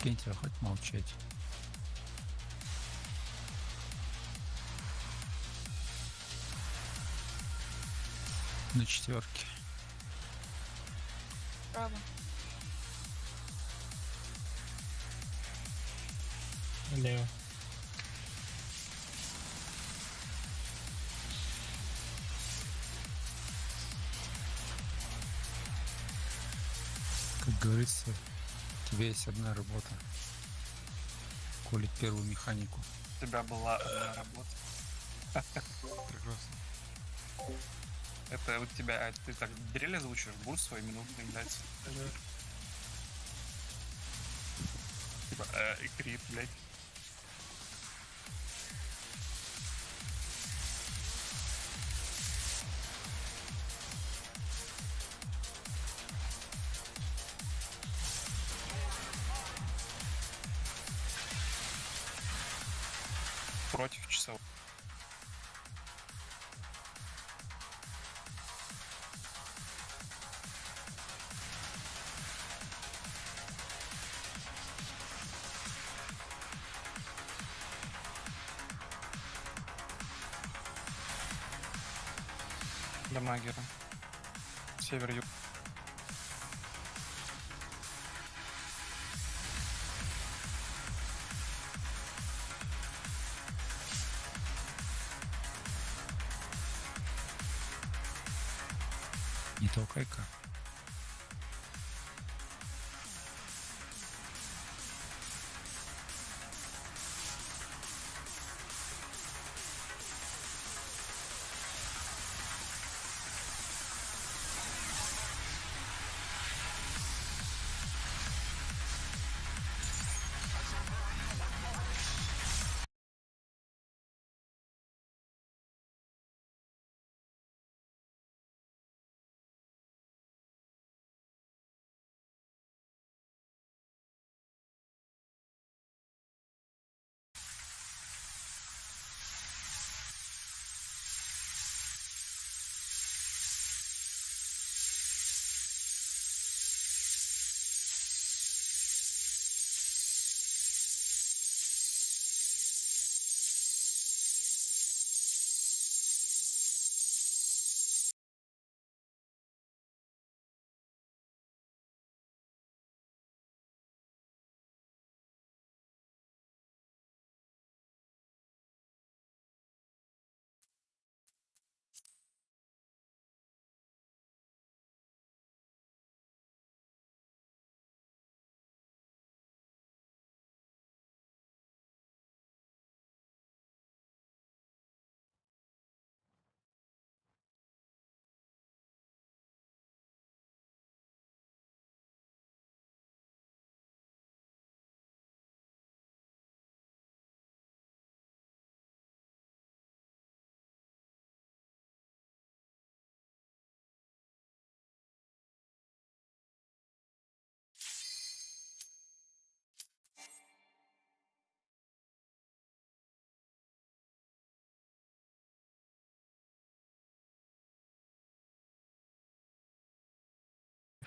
Аргентина хоть молчать. На четверке. Право. Лево. Как говорится, у тебя есть одна работа. Колить первую механику. У тебя была одна работа. Прекрасно. Это у тебя, ты так дрель озвучиваешь, бурс свой минутный, блядь. Типа, крит, блядь. Против часов. Дамагера. Север-юг. Не толкай-ка.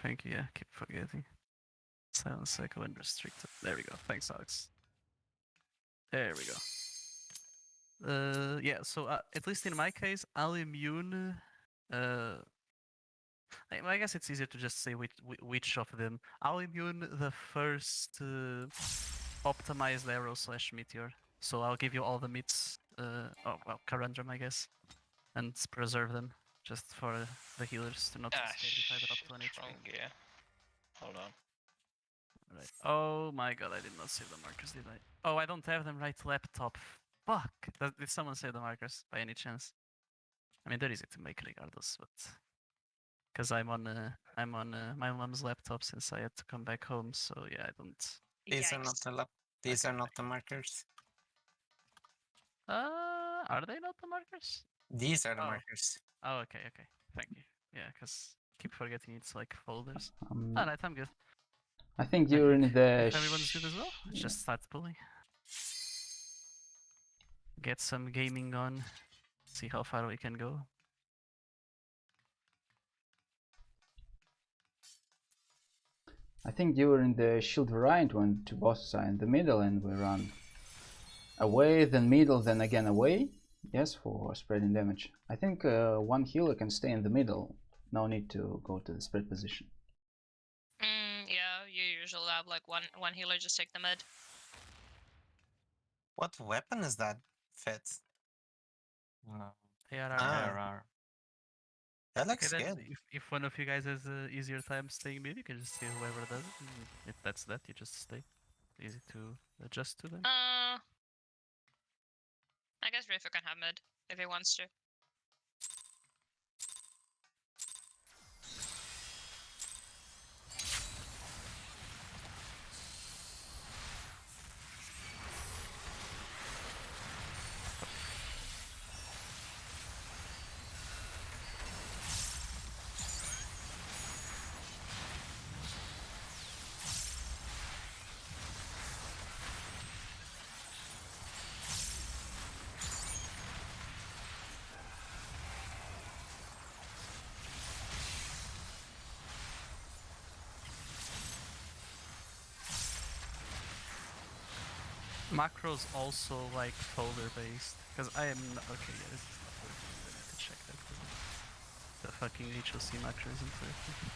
Thank you, yeah, keep forgetting. Silence cycle and restricted. There we go. Thanks, Alex. There we go. Yeah, so at least in my case, I'll immune. I guess it's easier to just say which of them. I'll immune the first optimized arrow slash meteor. So I'll give you all the meats. Oh, well, Carandrum, I guess. And preserve them just for the healers to not be scared if I get up to 1 HP. Wrong gear. Hold on. Right. Oh my god, I did not save the markers, did I? Oh, I don't have them right laptop. Fuck! Did someone save the markers by any chance? I mean, they're easy to make regardless, but because I'm on my mom's laptop since I had to come back home, so yeah, I don't. These are not the markers. Are they not the markers? These are the Oh. markers. Oh, okay, okay. Thank you. Yeah, because keep forgetting it's like folders. Oh, Um, no, I'm good. I think during the If everyone's good as well, let's just start pulling. Get some gaming on. See how far we can go. I think during the shield variant when two bosses are in the middle and we run away, then middle, then again away. Yes, for spreading damage. I think one healer can stay in the middle. No need to go to the spread position. Yeah, you usually have like one healer just take the mid. What weapon is that fit? ARR. Ah. ARR. That Okay, looks then good. if one of you guys has a easier time staying mid, you can just see whoever does it. And if that's that, you just stay. Easy to adjust to them. I guess Rifu can have mid if he wants to. Macros also like folder based, because I am not, okay. Yeah, this is not working. I need to check that. The fucking HOC macro isn't working.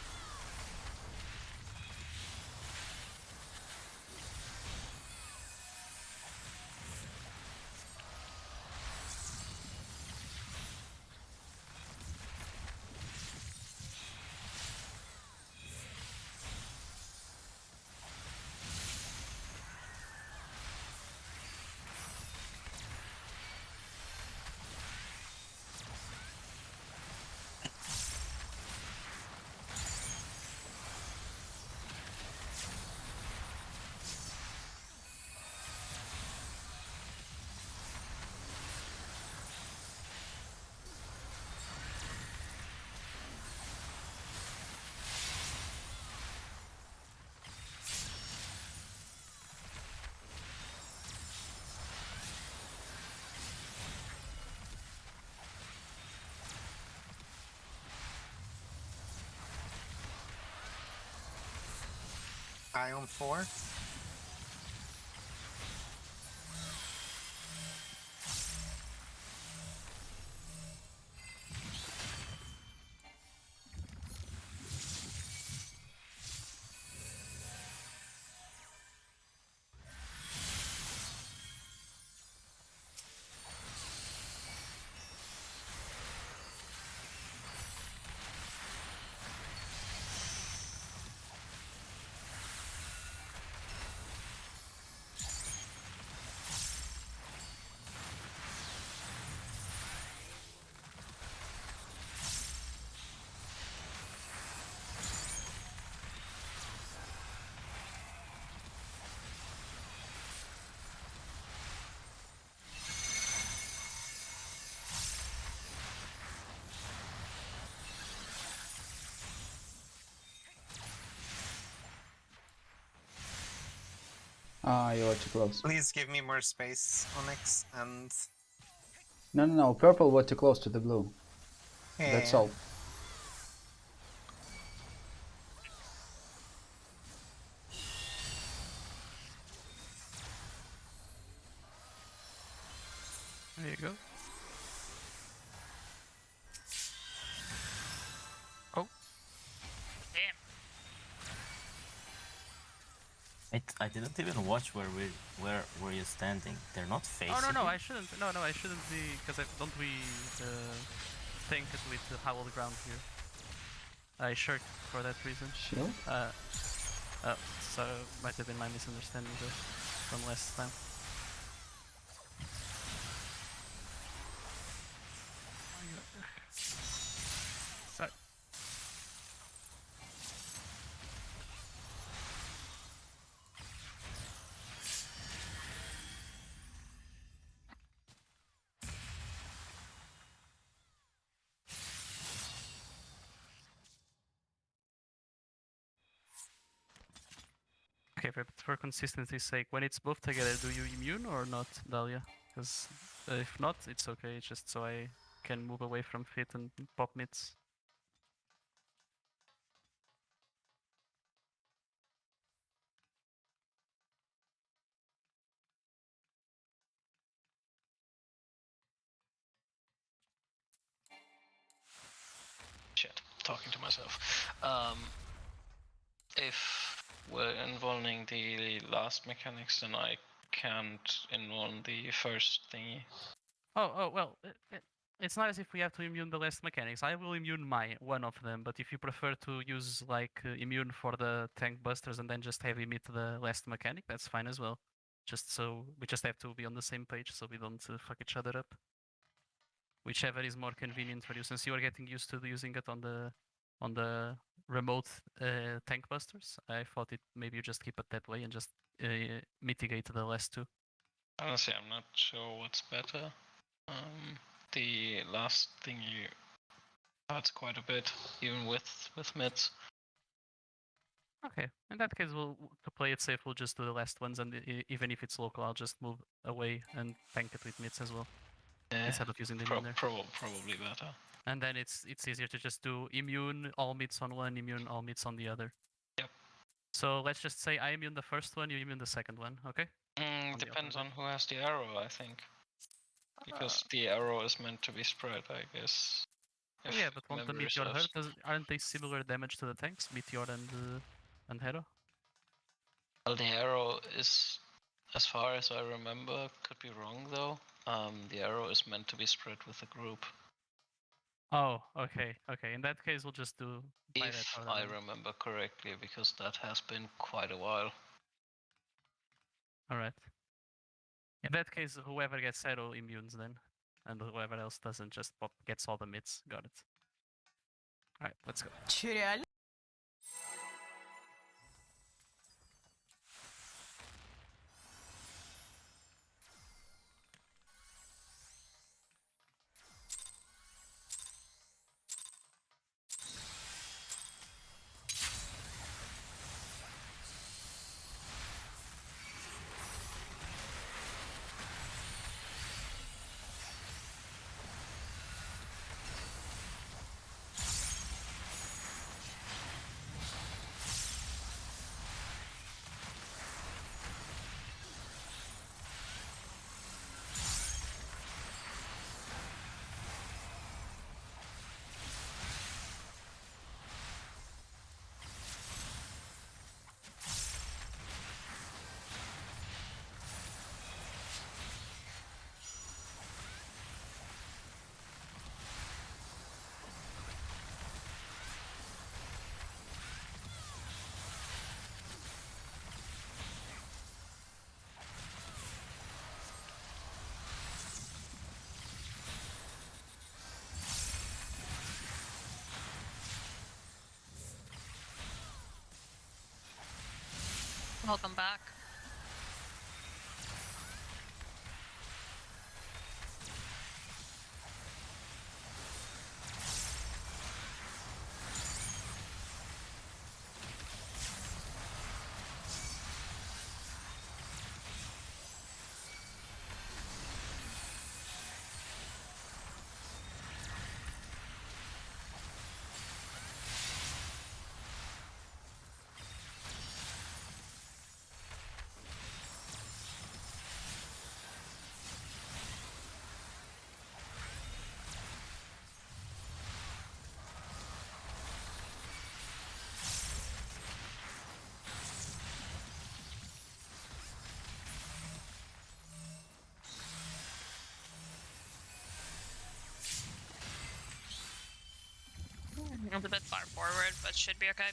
Ion 4. Ah, you are too close. Please give me more space, Onyx, and No. Purple were too close to the blue. That's yeah. all. There you go. Damn. I didn't even watch where were you standing. They're not facing. Oh no, you? I shouldn't. No, I shouldn't be, because don't we think it with the howled ground here? I shirked for that reason. Shield? So might have been my misunderstanding though from last time. Sorry. Okay, but for consistency's sake, when it's both together, do you immune or not, Dahlia? Because if not, it's okay, it's just so I can move away from fit and pop mids. myself. If we're involving the last mechanics, then I can't involve the first thingy. Well, it's not as if we have to immune the last mechanics. I will immune one of them, but if you prefer to use like immune for the tank busters and then just have emit the last mechanic, that's fine as well. Just so we just have to be on the same page so we don't fuck each other up. Whichever is more convenient for you, since you are getting used to using it on the remote tank busters. I thought it maybe you just keep it that way and just mitigate the last two. Honestly, I'm not sure what's better. The last thingy hurts quite a bit, even with mids. Okay, in that case, to play it safe, we'll just do the last ones, and even if it's local, I'll just move away and tank it with mids as well, Yeah, instead of using the immune there. probably better. And then it's easier to just do immune all mids on one, immune all mids on the other. Yep. So let's just say I immune the first one, you immune the second one, okay? Depends on who has the arrow, I think. Because the arrow is meant to be spread, I guess. Yeah, but won't the memory meteor serves. hurt? Aren't they similar damage to the tanks, meteor and hero? Well, the arrow is, as far as I remember, could be wrong though. The arrow is meant to be spread with a group. Oh, okay. In that case, we'll just do. If I remember correctly, because that has been quite a while. All right. In that case, whoever gets arrow immunes then, and whoever else doesn't just gets all the mids. Got it. All right, let's go. Че, реально? Welcome back. It's a bit far forward, but should be okay.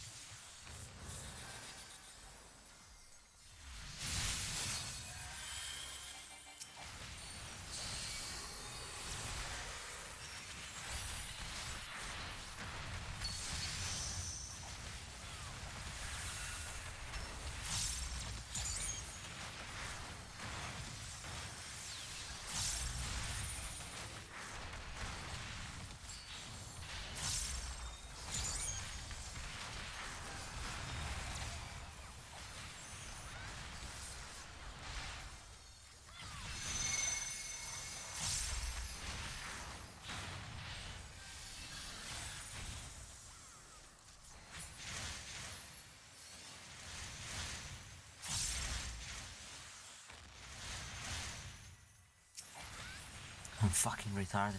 I'm fucking retarded.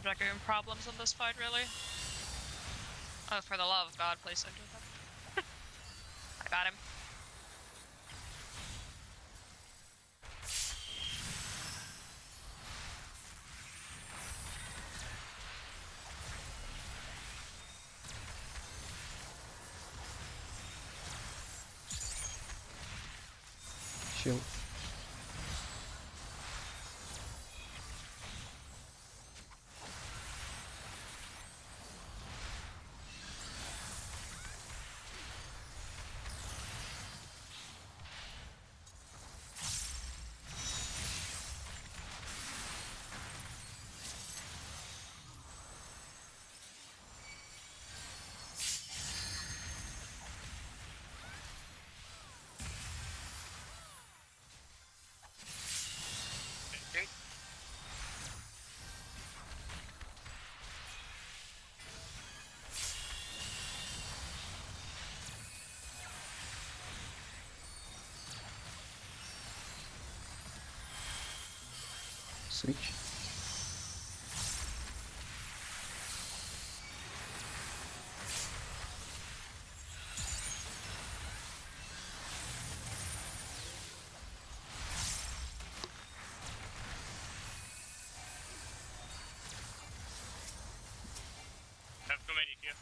Dragoon problems in this fight, really. Oh, for the love of God, please don't do that. I got him. Shield. Switch. Have too many here.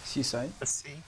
Seaside. Let's see.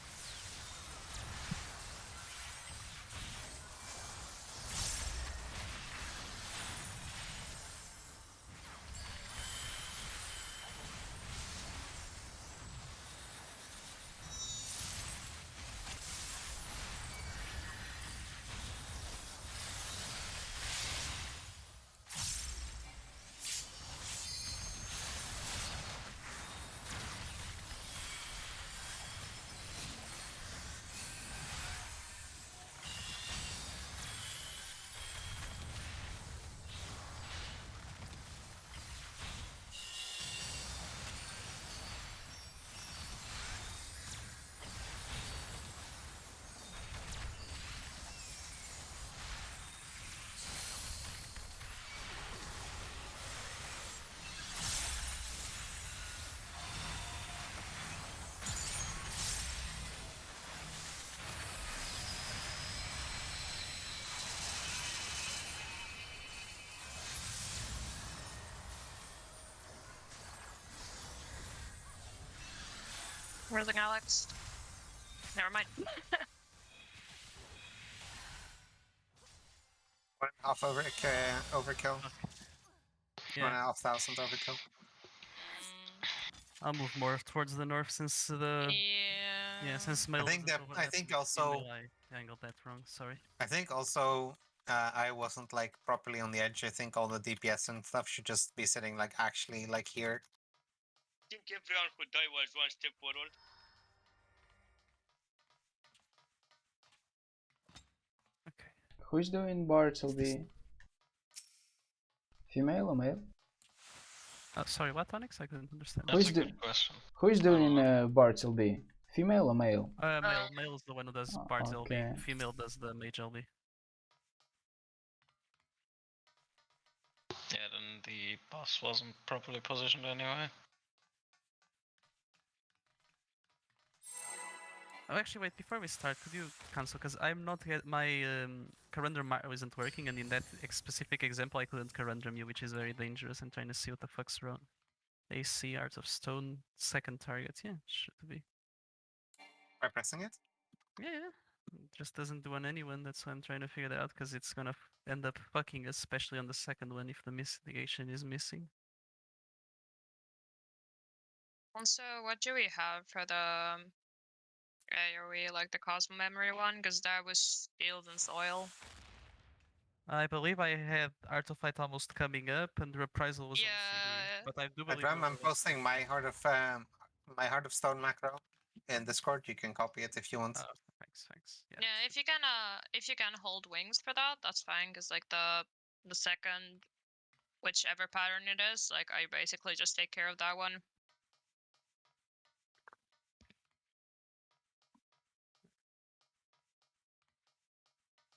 Where's the Alex? Never mind. 1.5 overkill. Yeah, 1,500 overkill. I'll move more towards the north since the since male think doesn't that- I overlap think with also- female, I angled that wrong. Sorry. I think also I wasn't like properly on the edge. I think all the DPS and stuff should just be sitting like actually like here. I think everyone who died was one step forward. Okay. Who's doing Bards will be female or male? Sorry, what, Onyx? I couldn't understand. Who's That's a the- good question. Who is doing Bards will be female or male? Male. Male is the one who does Bard's okay. LB. Female does the Mage LB. Yeah, then the boss wasn't properly positioned anyway. Oh, actually, wait. Before we start, could you cancel? Because I'm not my Carundrum isn't working, and in that specific example, I couldn't Carundrum you, which is very dangerous. I'm trying to see what the fuck's wrong. AC, Art of Stone, second target. Yeah, should be. By pressing it. Yeah. Just doesn't do on anyone. That's why I'm trying to figure that out, because it's gonna end up fucking us, especially on the second one if the mitigation is missing. And so, what do we have for the AoE, like the Cosmo Memory one? Because that was Shield and Soil. I believe I had Art of Fight almost coming up, and Reprisal was on CD. Yeah. But I do believe. Adram, those I'm are the- posting my Heart of Stone macro in Discord. You can copy it if you want. Oh, thanks. Yeah. Yeah, if you can hold wings for that, that's fine. Because like the second, whichever pattern it is, like I basically just take care of that one.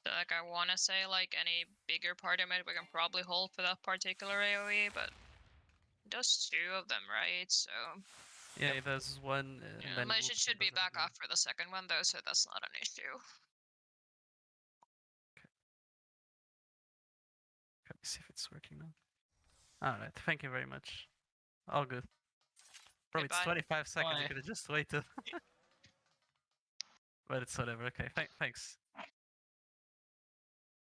So, like I want to say like any bigger party mate we can probably hold for that particular AoE, but it does 2 of them, right? So Yeah, it does one. And yeah, then my moves shit and should be does it back again. off for the second one though, so that's not an issue. Let me see if it's working now. Alright, thank you very much. All good. Bro, it's Goodbye. 25 seconds. Bye. You could have just waited. But it's whatever. Okay, thanks.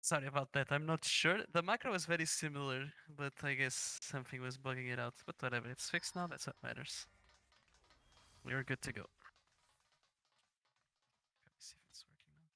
Sorry about that. I'm not sure. The macro was very similar, but I guess something was bugging it out. But whatever, it's fixed now. That's what matters. We're good to go. Let me see if it's working now.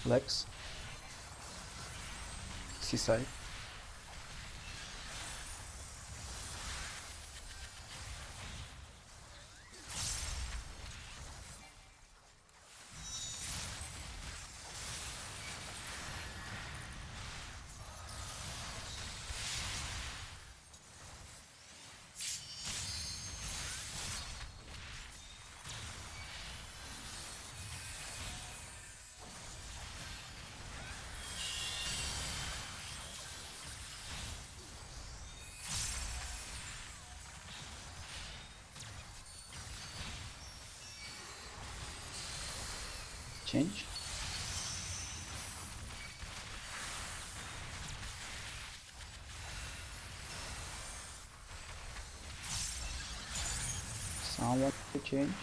Lex. Seaside. Change. Someone to change.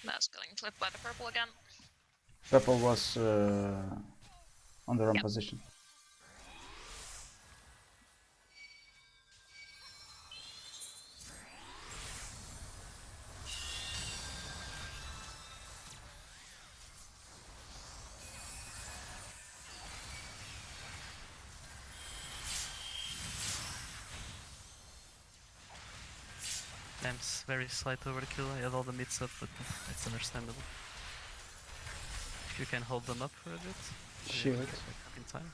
That's getting flipped by the purple again. Purple was on the wrong Yep. position. Dam's very slight overkill. I had all the mids up, but it's understandable. If you can hold them up for a bit, maybe we Shield. can get back up in time.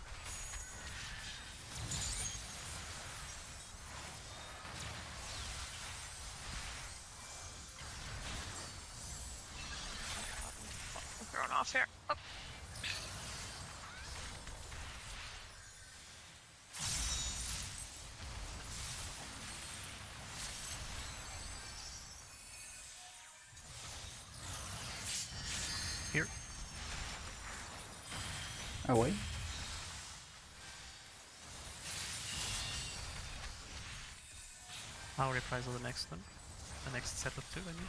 I'm thrown off here. Oh. Here. Away. I'll reprisal the next one. The next set of two, I mean.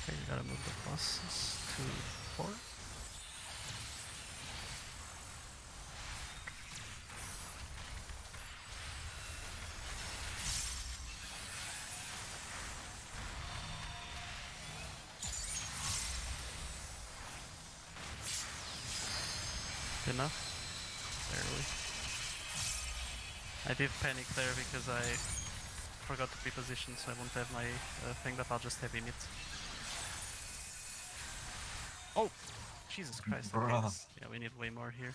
Okay, we gotta move the bosses to 4. Enough? Barely. I did panic there because I forgot to reposition, so I won't have my thing, but I'll just have it. Oh! Jesus Christ, okay. Bruh. Yeah, we need way more here.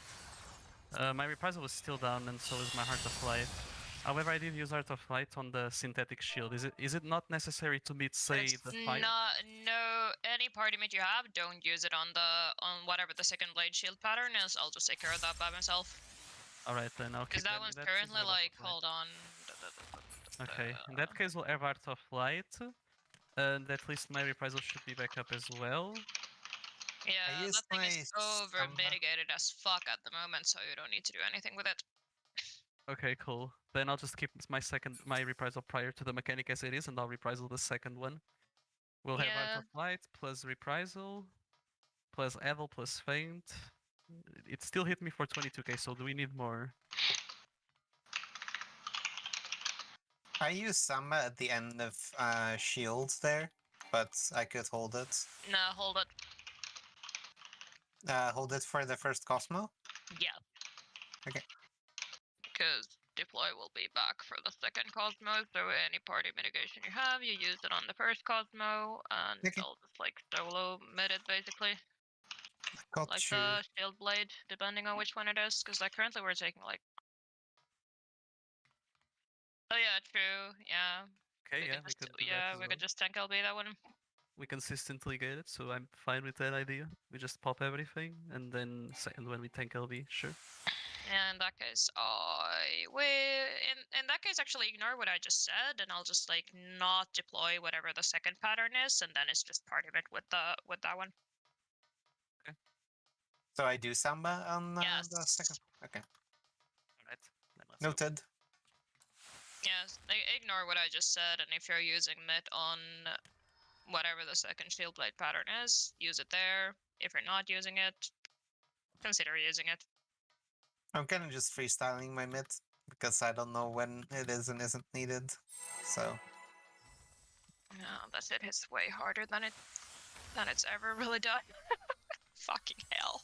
My reprisal was still down, and so is my Heart of Light. However, I did use Heart of Light on the synthetic shield. Is it not necessary to meet, say, It's the fire? no any party mate you have, don't use it on whatever the second blade shield pattern is. I'll just take care of that by myself. Alright, then I'll keep Because that them. one's In that case, currently we'll have like, Heart of Light. hold on. Okay, in that case, we'll have Heart of Light. And at least my reprisal should be back up as well. Yeah, used that thing my is over stamina. mitigated as fuck at the moment, so you don't need to do anything with it. Okay, cool. Then I'll just keep my reprisal prior to the mechanic as it is, and I'll reprisal the second one. We'll have Heart Yeah. of Light plus reprisal, plus Adel plus Feint. It still hit me for 22k, so do we need more? I use Samba at the end of shields there, but I could hold it. No, hold it. Hold it for the first Cosmo? Yeah. Okay. Because deploy will be back for the second Cosmo, so any party mitigation you have, you use it on the first Cosmo, and Okay. I'll just like solo mid it basically. Got Like you. the shield blade, depending on which one it is, because like currently we're taking like. Oh yeah, true. Yeah. Okay, yeah, we just, could do that yeah, as we well. could just tank LB that one. We consistently get it, so I'm fine with that idea. We just pop everything, and then second when we tank LB, sure. Yeah, in that case, I will. In that case, actually ignore what I just said, and I'll just like not deploy whatever the second pattern is, and then it's just part of it with that one. So I do Samba on the Yes. second. Okay, Alright, then let's go. noted. Yes, ignore what I just said, and if you're using mid on whatever the second shield blade pattern is, use it there. If you're not using it, consider using it. I'm kind of just freestyling my mid because I don't know when it is and isn't needed. So That shit hits way harder than it's ever really done. Fucking hell.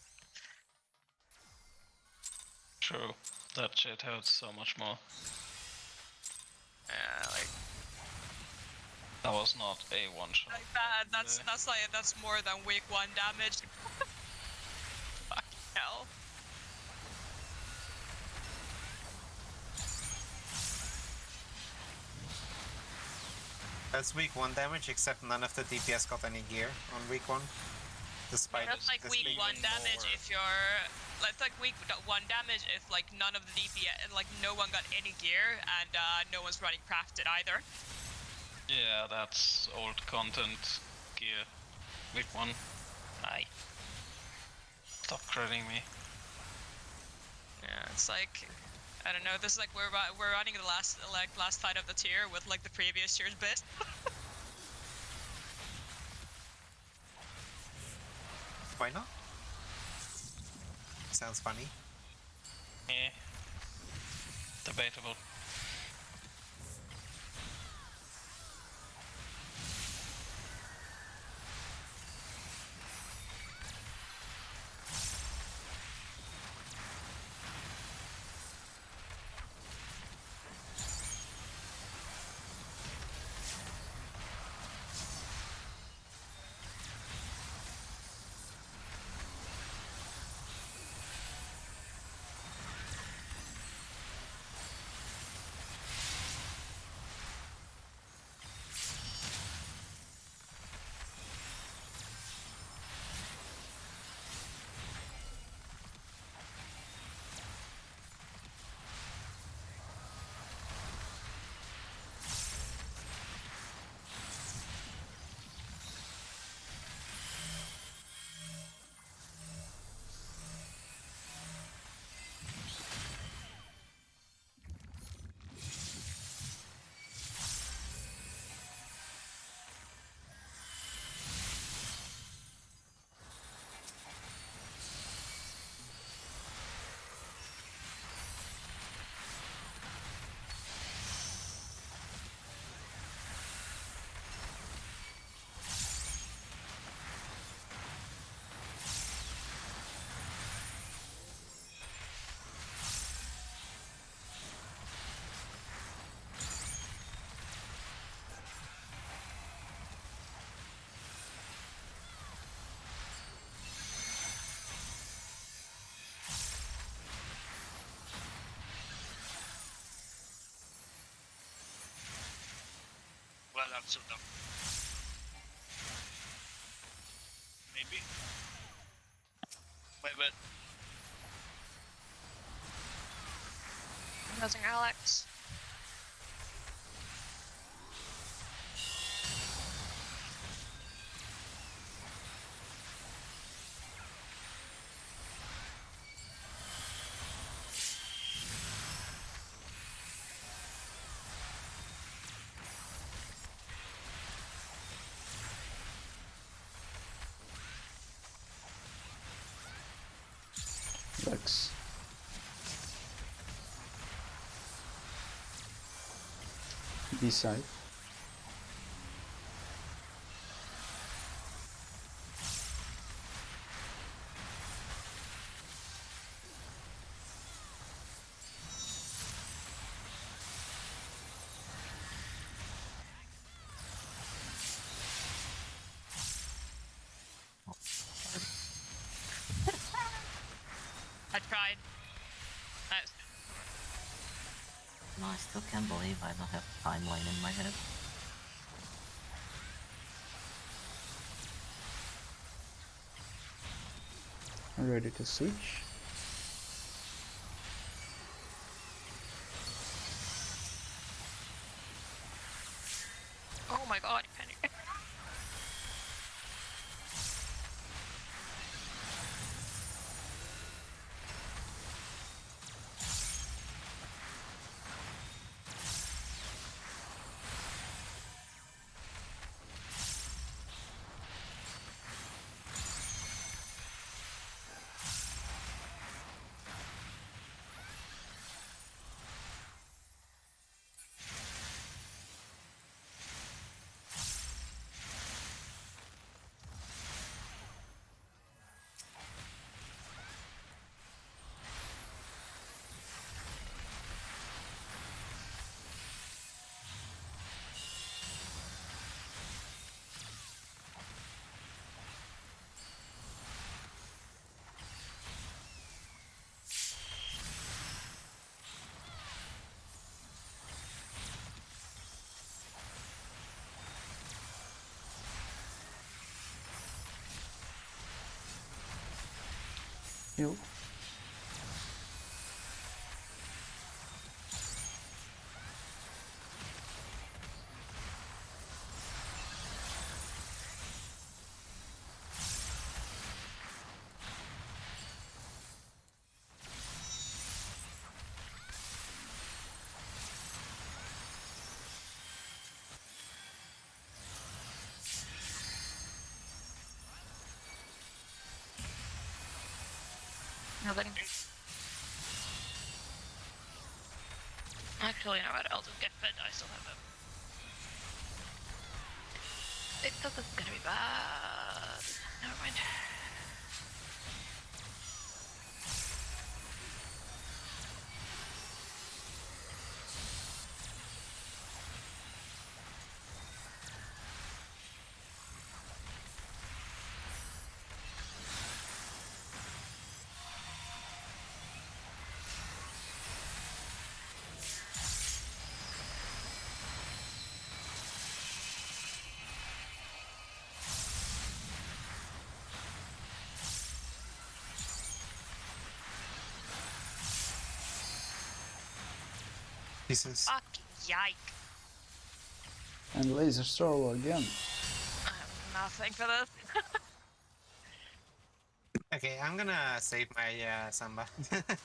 True. That shit hurts so much more. Yeah, like That was not a one shot. that. That's more than week 1 damage. Fucking hell. that's week 1 damage, except none of the DPS got any gear on week 1. Despite That's like this week being 1 damage more. if you're. That's like week 1 damage if like none of the DPS, like no one got any gear and no one's running crafted either. Yeah, that's old content gear. Week 1. Aye. Stop crediting me. Yeah, it's like I don't know. This is like we're running the last fight of the tier with like the previous year's bit. Why not? Sounds funny. Eh. Debatable. Well, that's so dumb. Maybe. Wait, but Using Alex. Rex. B side. I tried. Nice. No, I still can't believe I don't have timeline in my head. I'm ready to switch. Oh my god, Penny. Heal. Nothing. Actually, you know what? I'll just get fed. I still have it. It doesn't gonna be bad. Never mind. Jesus. Fuck, yike. And laser solo again. I have nothing for this. Okay, I'm gonna save my Samba. Mhm.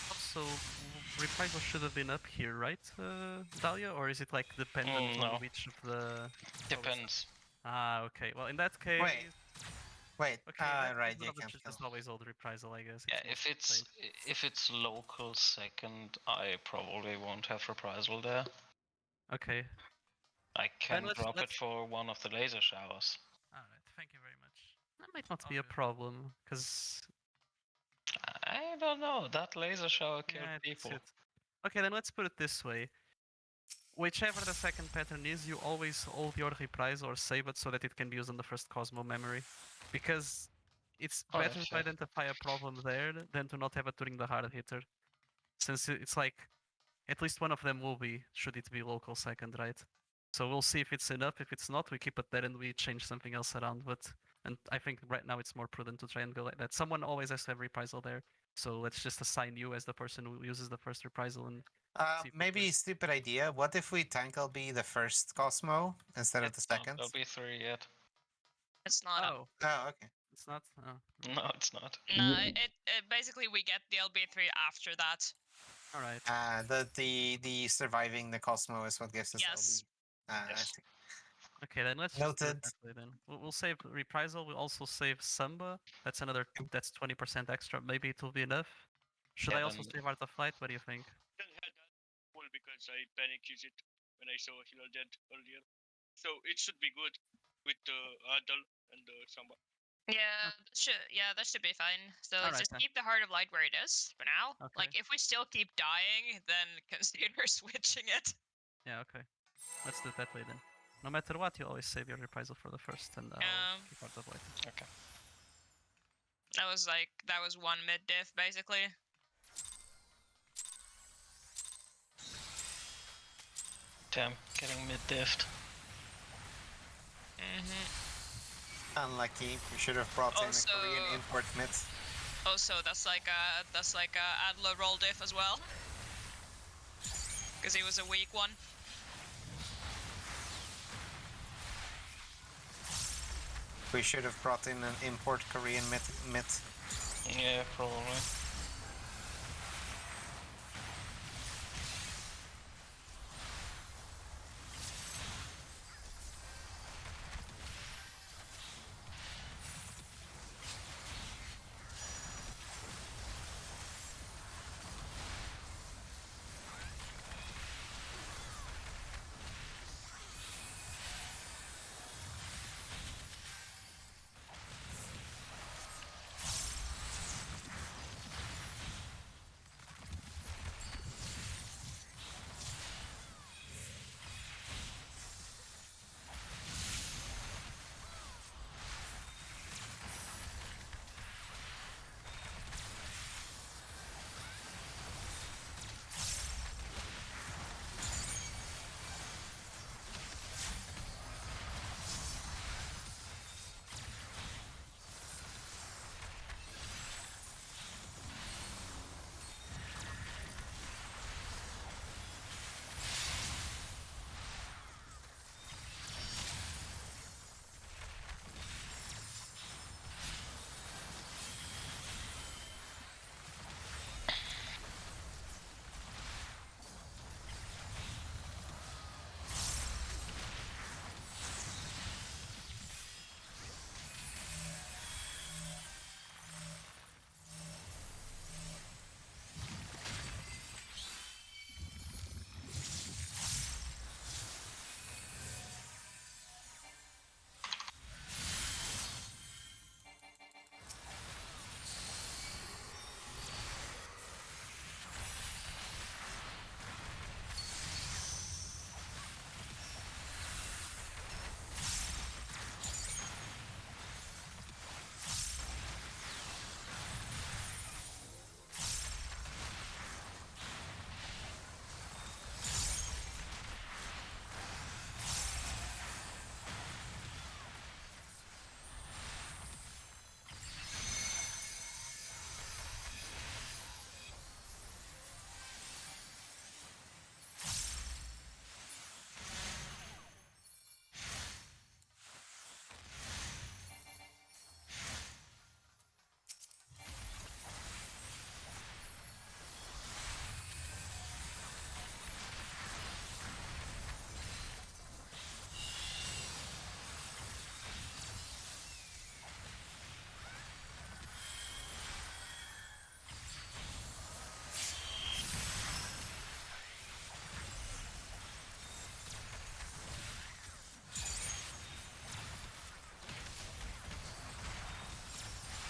Also, reprisal should have been up here, right, Dahlia? Or is it like dependent No. on which of the... Depends. Ah, okay. Well, in that case... Wait, Okay, in that right, case, you it's can't just kill. always old reprisal, I guess. Yeah, mostly if it's local second, I probably won't have reprisal there. safe. Okay. I can drop it let's- for one of the laser showers. Alright, thank you very much. That might not be a problem, because... I don't know. That laser shower killed Yeah, it's people. it. Okay, then let's put it this way. Whichever the second pattern is, you always hold your reprise or save it so that it can be used on the first Cosmo memory. Because it's Oh, better to sure. identify a problem there than to not have it during the hard hitter. Since it's like, at least one of them will be, should it be local second, right? So we'll see if it's enough. If it's not, we keep it there and we change something else around. And I think right now it's more prudent to try and go like that. Someone always has to have reprisal there. So let's just assign you as the person who uses the first reprisal and see if it Maybe works. stupid idea. What if we tank LB the first Cosmo instead of the second? LB3 yet. It's not up. Oh, Oh, okay. it's not. Oh. No, it's not. No, Yeah. it basically we get the LB3 after that. All right. The surviving the Cosmo is what gives us Yes. LB. I Yes. see. Okay, then let's just do it Noted. that way then. We'll save reprisal. We'll also save Samba. That's another. That's 20% extra. Maybe it will be enough. Should Yeah, I also then- save Art of Flight? What do you think? Then had that full because I panic used it when I saw a healer dead earlier. So it should be good with the Adel and the Samba. Yeah, that should be fine. So let's Alright just then. keep the Heart of Light where it is for now. Okay. Like if we still keep dying, then consider switching it. Yeah. Okay. Let's do it that way then. No matter what, you always save your reprisal for the first, and I'll keep Art of Light. Okay. That was one mid diff basically. Damn, getting mid-diffed. Unlucky. We should have brought in Also- a Korean import mid. Also, that's like a Adler roll diff as well. Because he was a weak one. We should have brought in an import Korean mid. Yeah, probably.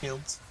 Shields.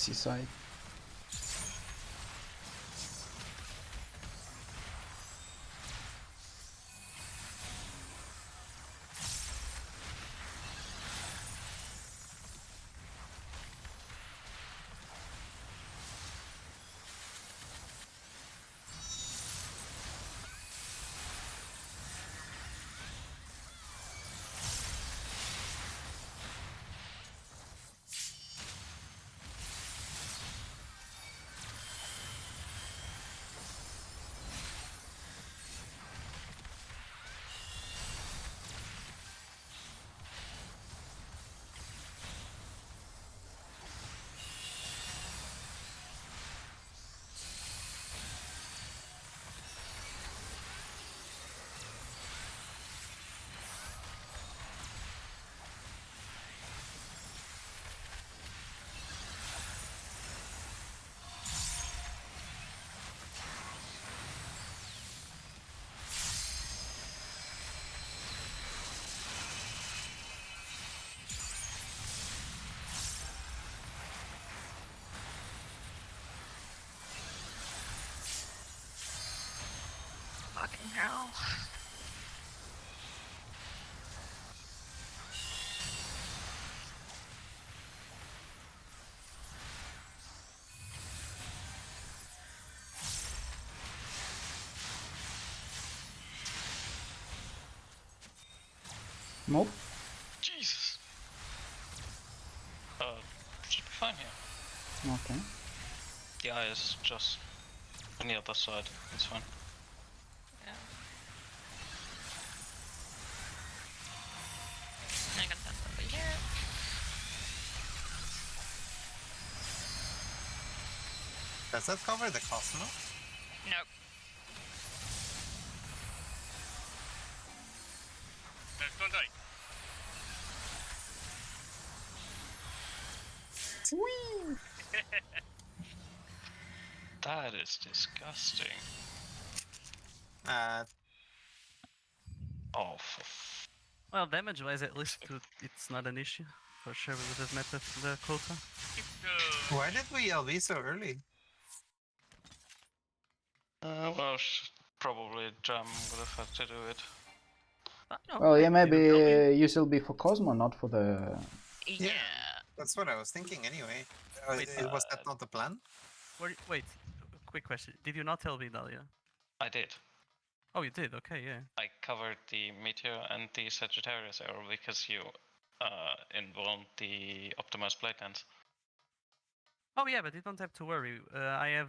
Seaside. Fucking hell. Nope. Jesus. Should be fine here. Okay. The eye is just on the other side. It's fine. Yeah. I can send over here. Does that cover the Cosmo? Nope. Don't die. That is disgusting. Oh, for Well, damage-wise, at least it's not an issue. For sure, we would have met the quota. Why did we LB so early? well, probably Jam would have had to do it. Well, yeah, we didn't maybe know. USLB for Cosmo, not for the... Yeah. That's what I was thinking anyway. Wait, Was that not the plan? Wait, quick question. Did you not tell me, Dahlia? I did. Oh, you did? Okay, yeah. I covered the Meteor and the Sagittarius arrow because you invulned the optimized blade lens. Oh yeah, but you don't have to worry. I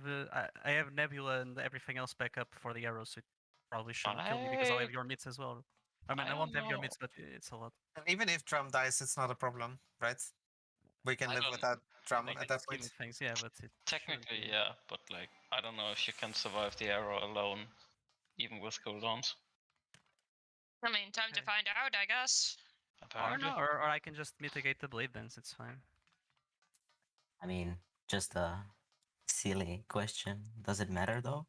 have Nebula and everything else back up for the arrows, so it probably shouldn't kill me because I'll have your mids as well. I mean, I don't won't have your know. mids, but it's a lot. And even if drum dies, it's not a problem, right? We can I live don't without drum think at that It's killing point. things, yeah, but it shouldn't Technically, be- yeah, but like I don't know if you can survive the arrow alone, even with cooldowns. I mean, time to Okay. find out, I guess. Or Apparently. no, or I can just mitigate the blade dance. It's fine. I mean, just a silly question. Does it matter though?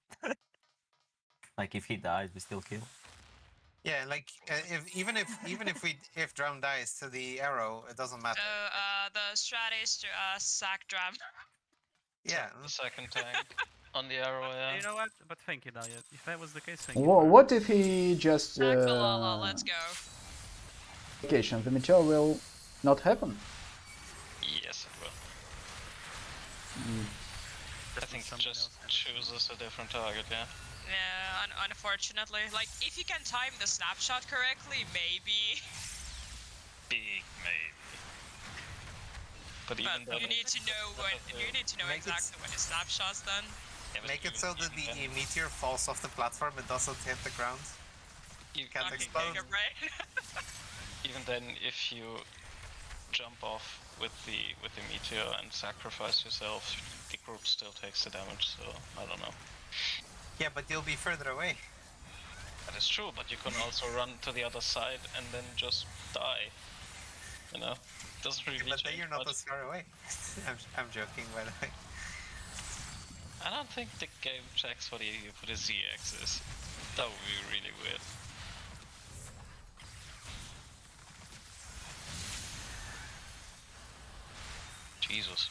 Like if he dies, we still kill. Yeah, like if drum dies to the arrow, it doesn't matter. So, the strat is to sack drum. Yeah. The second tank on the arrow, yeah. You know what? But thank you, Dahlia. If that was the case, thank you. What if he just Sack Balala, let's go. vacation? The meteor will not happen. Yes, it will. I think it someone just else. chooses a different target, yeah. Yeah, unfortunately. Like, if you can time the snapshot correctly, maybe. Big maybe. But But even then, you need to know when. You need to know Make it exactly when it snapshots. Then. yeah, but Make it even- so that even the then, meteor falls off the platform, it doesn't hit the ground. you Can't Fucking explode. Giga Brain. even then, if you jump off with the meteor and sacrifice yourself, the group still takes the damage. So I don't know. Yeah, but you'll be further away. That is true, but you can also run to the other side and then just die. You know, doesn't really But then change you're not much. as far away. I'm joking, by the way. I don't think the game checks for the Z axis. That would be really weird. Jesus.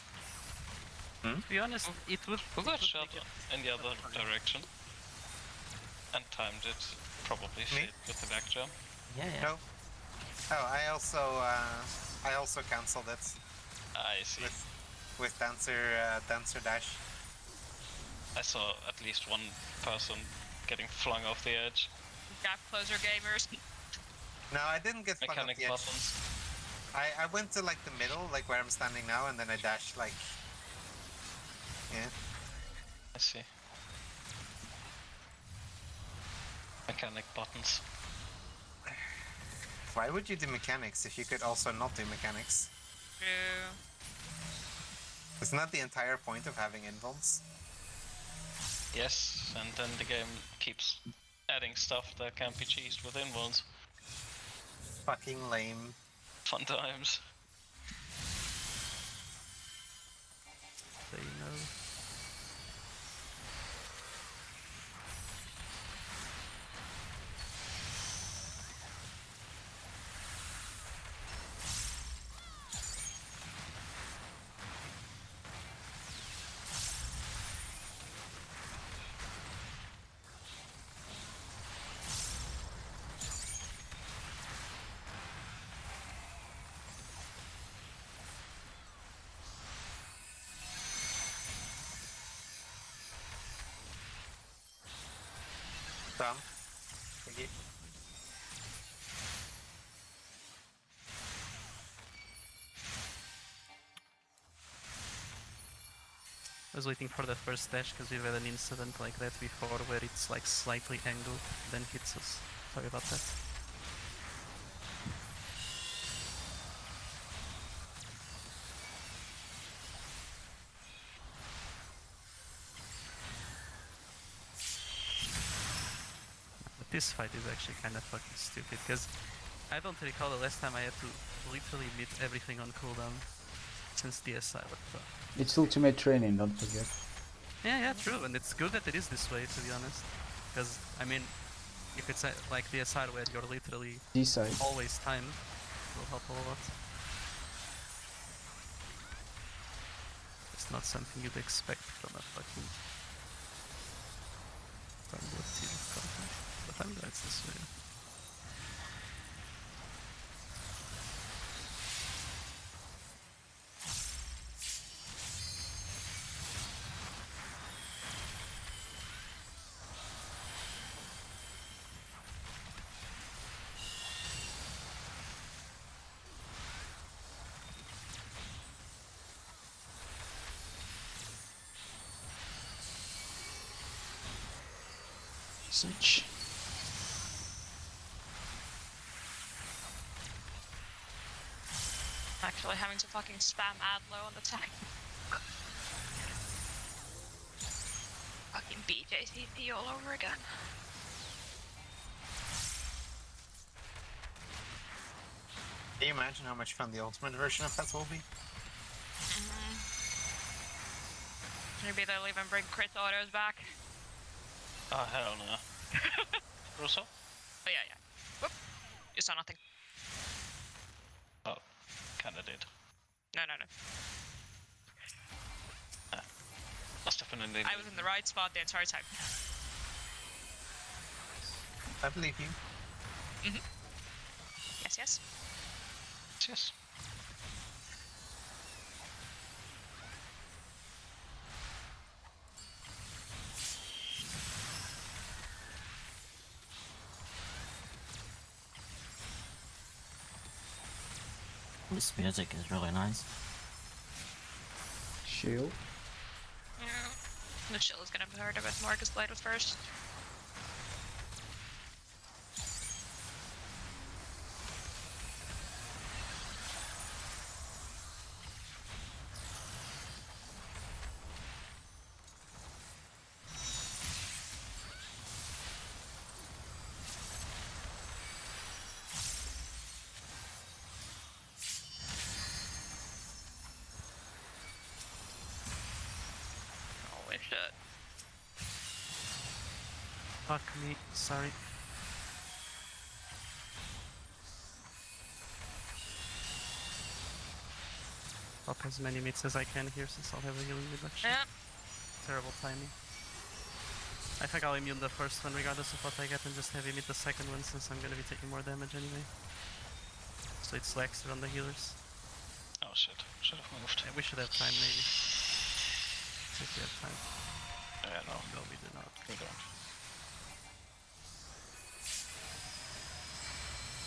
To be honest, it would. Who it got would shot make it- in the other direction? And timed it probably shit with the back jump. Yeah, yeah. No. Oh, I also cancelled it I see. with dancer dash. I saw at least one person getting flung off the edge. Gap closer gamers. No, I didn't get flung off Mechanic the edge. buttons. I went to like the middle, like where I'm standing now, and then I dashed like. Yeah. I see. Mechanic buttons. Why would you do mechanics if you could also not do mechanics? True. Isn't that the entire point of having invulns? Yes, and then the game keeps adding stuff that can't be cheesed with invulns. Fucking lame. Fun times. They know. Dumb. Thank you. I was waiting for the first dash because we've had an incident like that before where it's like slightly angled, then hits us. Sorry about that. But this fight is actually kind of fucking stupid because I don't recall the last time I had to literally beat everything on cooldown since DSI. What the fuck? It's ultimate training, don't forget. Yeah, true, and it's good that it is this way, to be honest. Because, I mean, if it's like the SR where you're literally D-side. always timed, it will help a lot. It's not something you'd expect from a fucking Stormblood team content. But I'm glad it's this way. Such. Actually having to fucking spam ad low on the tank. Fucking BJCP all over again. Can you imagine how much fun the ultimate version of that will be? Maybe they'll even bring crit autos back. Oh, hell no. Russo? Oh yeah, yeah. Whoop. You saw nothing. Oh, kinda did. No. Must have been in the. I was in the right spot the entire time. I believe you. Yes. Yes. This music is really nice. Shield. Yeah. The chill is gonna hurt a bit more because Blade was first. Holy shit. Fuck me, sorry. Pop as many meats as I can here since I'll have a healing reduction. Yeah. Terrible timing. I think I'll immune the first one regardless of what I get and just heavy meat the second one since I'm gonna be taking more damage anyway. So it's extra on the healers. Oh shit. Should have moved. Yeah, we should have time maybe. If we have time. Yeah, no. No, we do not. We don't.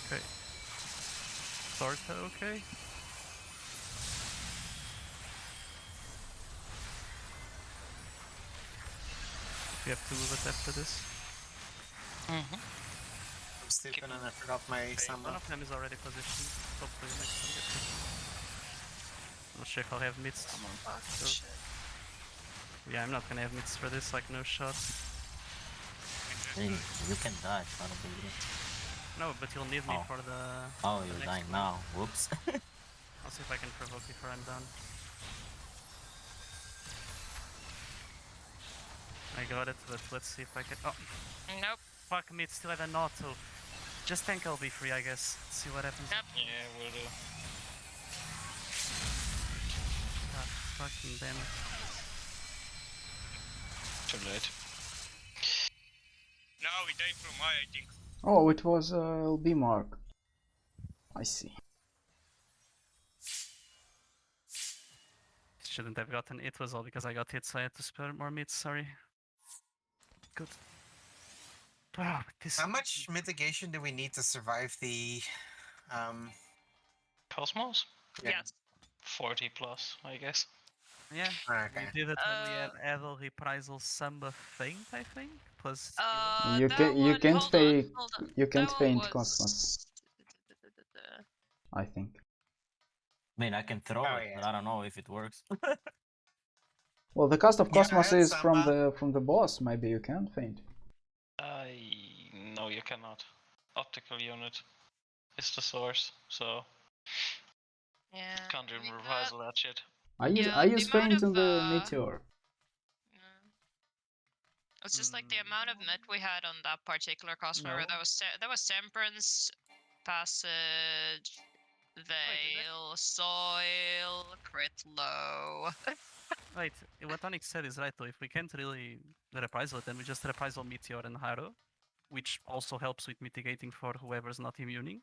Okay. Sorta okay? We have to move it after this. Mm-hmm. I'm stupid and I forgot my One samba. of them is already positioned. Hopefully the next one gets it. Not sure if I'll have mids. Come on, fuck. So- Shit. Yeah, I'm not gonna have mids for this, like no shot. Hey, you can die, it's not a big deal. No, but you'll need me Oh. for the... Oh, the you're next dying one. now. Whoops. I'll see if I can provoke before I'm done. I got it, but let's see if I can... Oh, Nope. fuck me, it's still at an auto. Just tank LB free, I guess. See what happens. Yep. Yeah, we'll do. God fucking damn it. Too late. Now we die from I think. Oh, it was LB mark. I see. Shouldn't have gotten it, was all because I got hit, so I had to spare more meats, sorry. Good. Ah, but this... How much mitigation do we need to survive the Cosmos? Yeah. Yes. 40 plus, I guess. Yeah, Okay. we did it when we had Adel Reprisal Samba Feint, I think, plus... You that can one, can't hold on, fake hold on. you can't That one feint was- Cosmos, I think. I mean, I can throw Oh, it, yeah. but I don't know if it works. Well, the cast of Yeah, I Cosmos had is from Samba. the boss. Maybe you can feint. No, you cannot. Optical unit is the source, so Yeah. can't I even mean, reprisal that shit. I use Yeah, I the use amount feint of, in the Meteor. It's just like the amount of net we had on that particular Cosmo. No. That was Temperance, Passage, Veil, Soil, Crit Low. Right, what Onyx said is right though, if we can't really reprisal it, then we just reprisal Meteor and Haro, which also helps with mitigating for whoever's not immuning.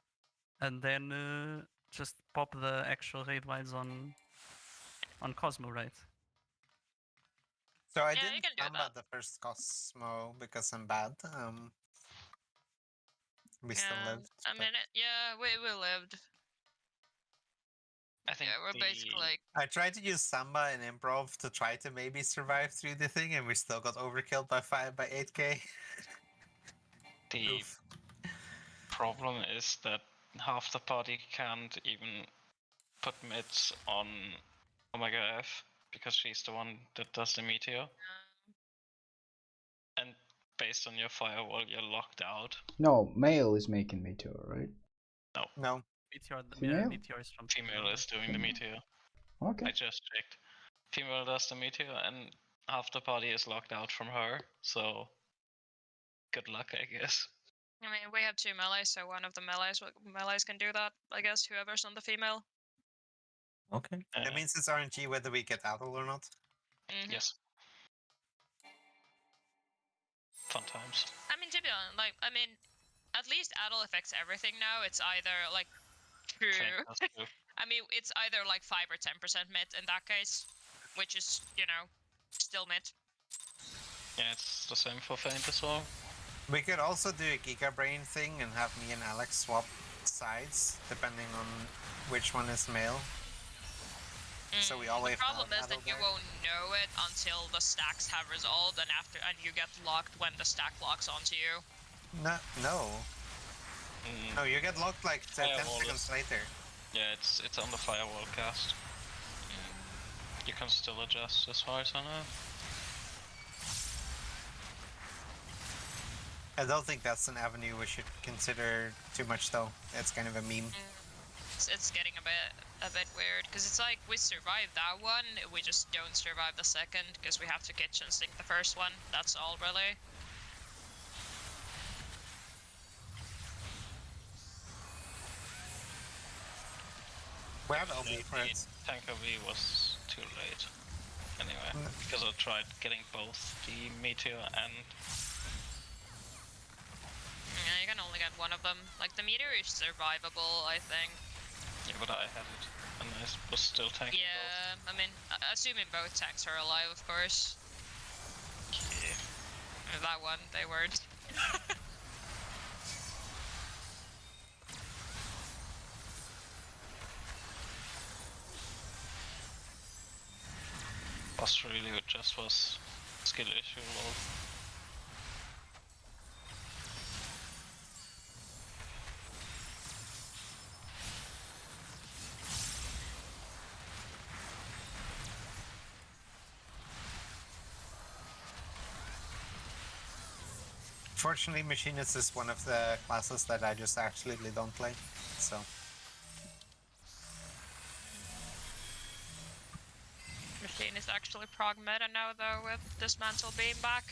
And then just pop the actual raid wides on Cosmo, right? So I Yeah, you didn't can do samba that. the first Cosmo because I'm bad. We still Yeah, lived. I but mean, we lived. I think Yeah, we're basically like, I tried to use samba and improv to try to maybe survive through the thing, and we still got overkilled by 8k. The Oof. problem is that half the party can't even put mids on Omega F because she's the one that does the meteor. And based on your firewall, you're locked out. No, male is making meteor, right? No. Meteor, Female? meteor is from Female is doing the meteor. Okay. I just checked. Female does the meteor, and half the party is locked out from her. So, good luck, I guess. I mean, we have 2 melees, so one of the melees can do that. I guess whoever's on the female. Okay. That means it's RNG whether we get Adel or not. Mhm. Yes. Fun times. I mean, to be honest, like, I mean, at least Adel affects everything now. It's either like true. Finn does too. I mean, it's either like 5 or 10% mid in that case, which is, you know, still mid. Yeah, it's the same for Feint as well. We could also do a Giga Brain thing and have me and Alex swap sides depending on which one is male. So we always The problem have is that Adel you there. won't know it until the stacks have resolved, and you get locked when the stack locks onto you. No. No, you get locked like 10 Firewall seconds is- later. Yeah, it's on the firewall cast. You can still adjust as far as I know. I don't think that's an avenue we should consider too much though. It's kind of a meme. It's getting a bit weird because it's like we survived that one, we just don't survive the second because we have to kitchen sink the first one. That's all really. We have LB for it. Tanker V was too late. Anyway, Mm. because I tried getting both the meteor and Yeah, you can only get one of them. Like the meteor is survivable, I think. yeah, but I had it and I was still tanking Yeah, I mean, assuming both tanks are alive, of course. both. Yeah. That one, they weren't. Was really it just was skill issue. Lol. Fortunately, Machinist is one of the classes that I just absolutely don't play. So Machine is actually prog meta now, though, with Dismantle being back.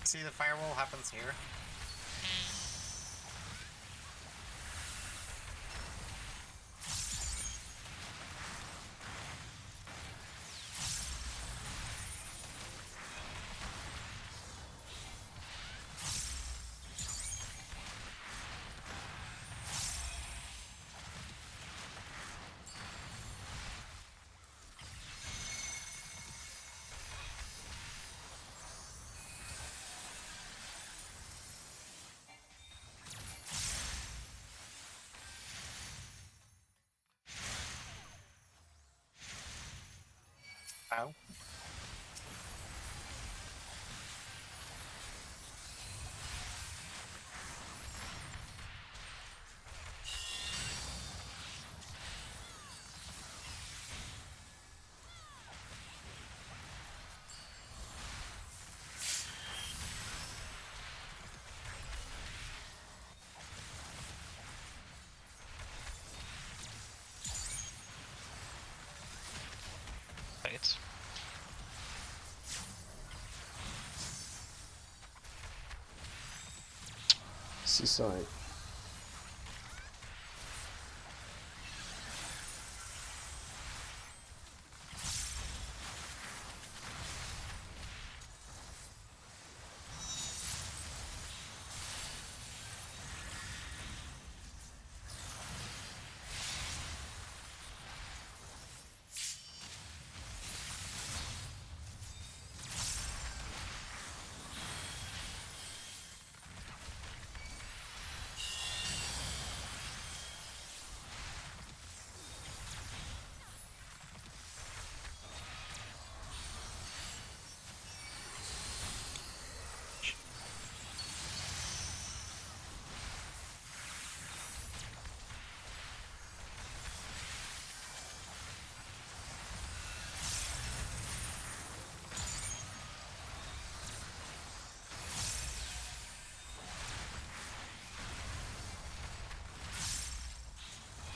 see the firewall happens here. Ow. Right. Seaside.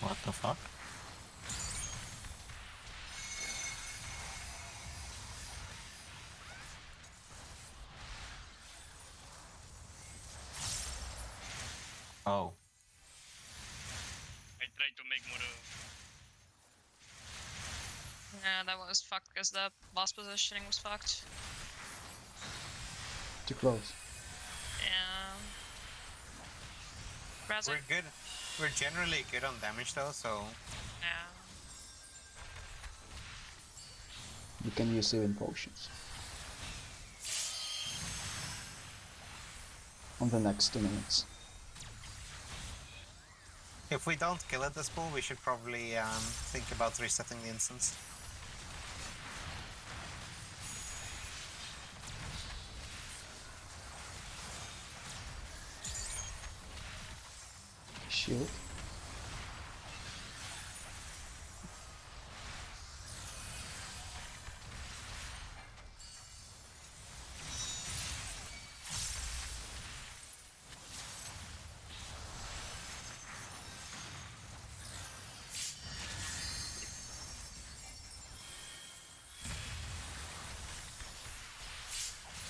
What the fuck? Oh. I tried to make more. Yeah, that was fucked because the boss positioning was fucked. Too close. Yeah. Razor? We're good. We're generally good on damage though, so Yeah. You can use even potions. On the next 2 minutes. if we don't kill it this pool, we should probably think about resetting the instance. Shield.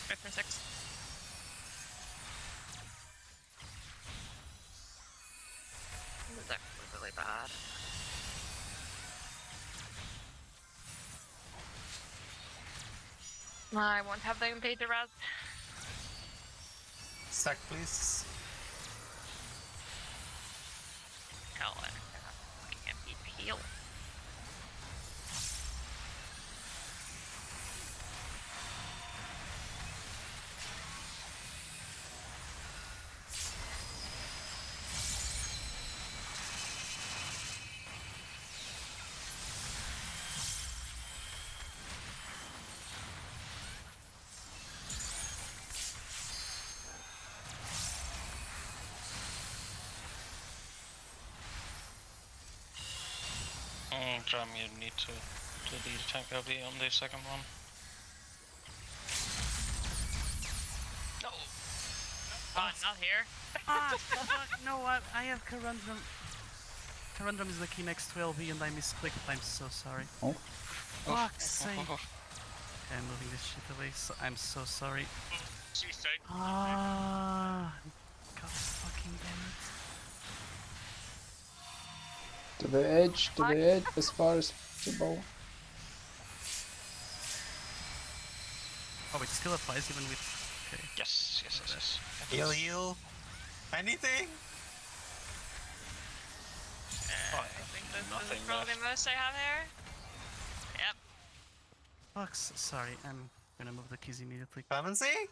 Right for 6. That was really bad. I won't have them pay the Raz. Stack, please. Hell, I fucking MVP heal. Drum, you need to do the tank LB on the second one. No! Not here. Ah, fuck, no, I have Corundrum. Corundrum is the key next to LB and I misclicked. I'm so sorry. Oh. Fuck's sake. Okay, I'm moving this shit away. So I'm so sorry. Seaside. Ah, god fucking damn it. To the edge, as far as possible. Oh, it still applies even with. Okay. Yes, yes, yes, yes. Heal, heal. Anything? I think this is Nothing probably left. the most I have here. Yep. Fuck's sorry. I'm gonna move the keys immediately. Clemency?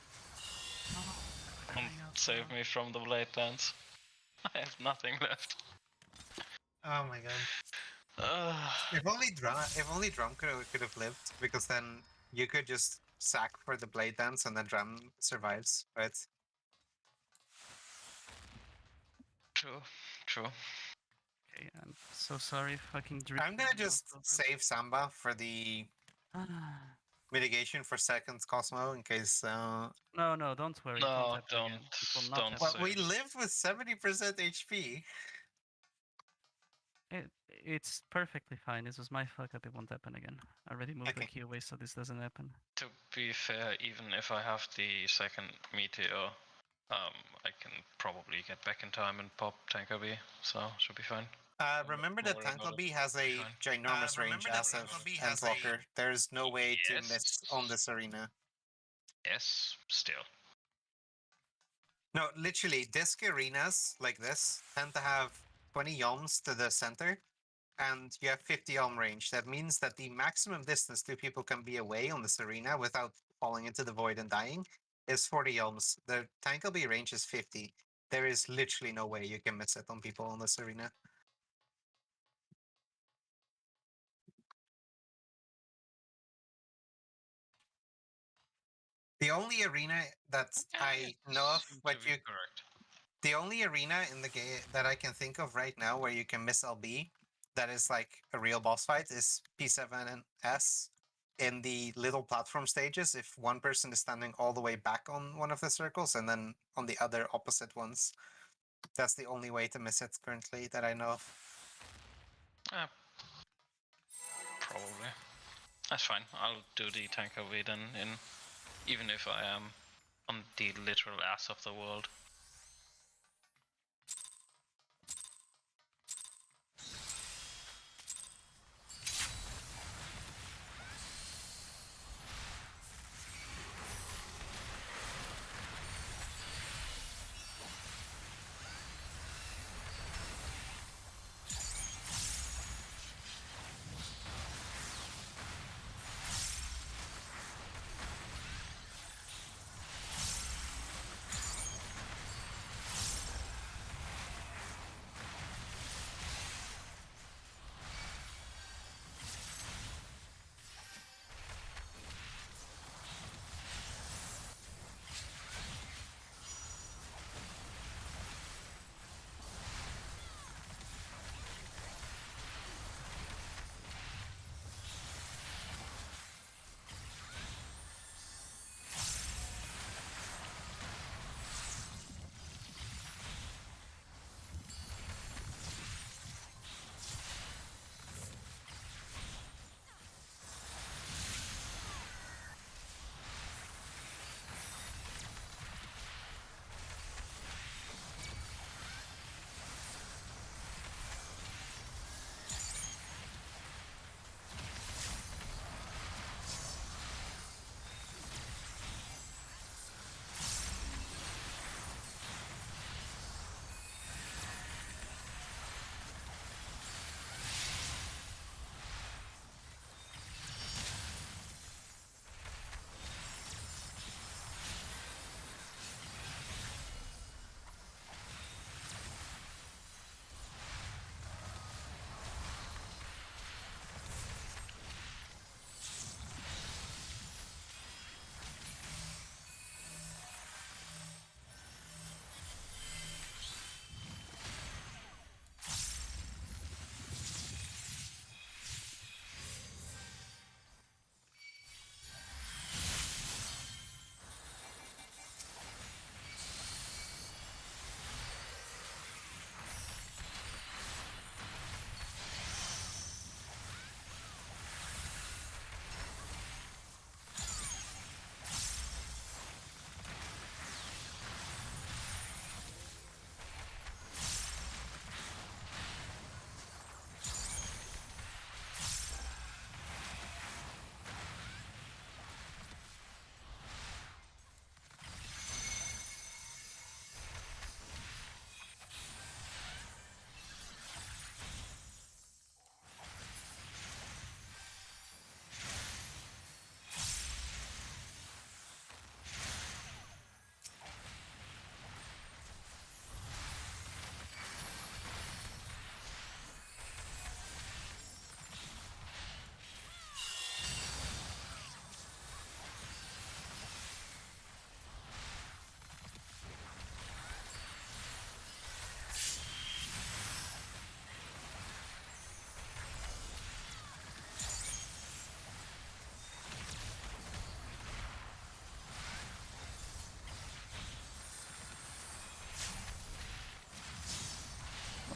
Save me from the blade dance. I have nothing left. Oh my god. If only Drum could have lived, because then you could just sack for the blade dance and then Drum survives, right? True, true. Okay, I'm so sorry. Fucking drip. I'm gonna just save Samba for the mitigation for second Cosmo in case. No, no, don't worry. No, it won't happen don't- again. It will not don't happen. Well, we save. live with 70% HP. It's perfectly fine. This was my fuck up. It won't happen again. I already moved the Okay. key away so this doesn't happen. To be fair, even if I have the second meteor, I can probably get back in time and pop Tanker B, so should be fine. Remember that Don't worry about Tankleby has a ginormous range as of Endwalker. There's no way to miss on this arena. Yes, still. No, literally, disc arenas like this tend to have 20 yalms to the center, and you have 50 yalm range. That means that the maximum distance two people can be away on this arena without falling into the void and dying is 40 yalms. The Tankleby range is 50. There is literally no way you can miss it on people on this arena. The only arena that I know of, Seem to but be you correct. the only arena in the game that I can think of right now where you can miss LB that is like a real boss fight is P7 and S in the little platform stages if one person is standing all the way back on one of the circles and then on the other opposite ones. That's the only way to miss it currently that I know of. Probably. That's fine. I'll do the tank OV then, even if I am on the literal ass of the world.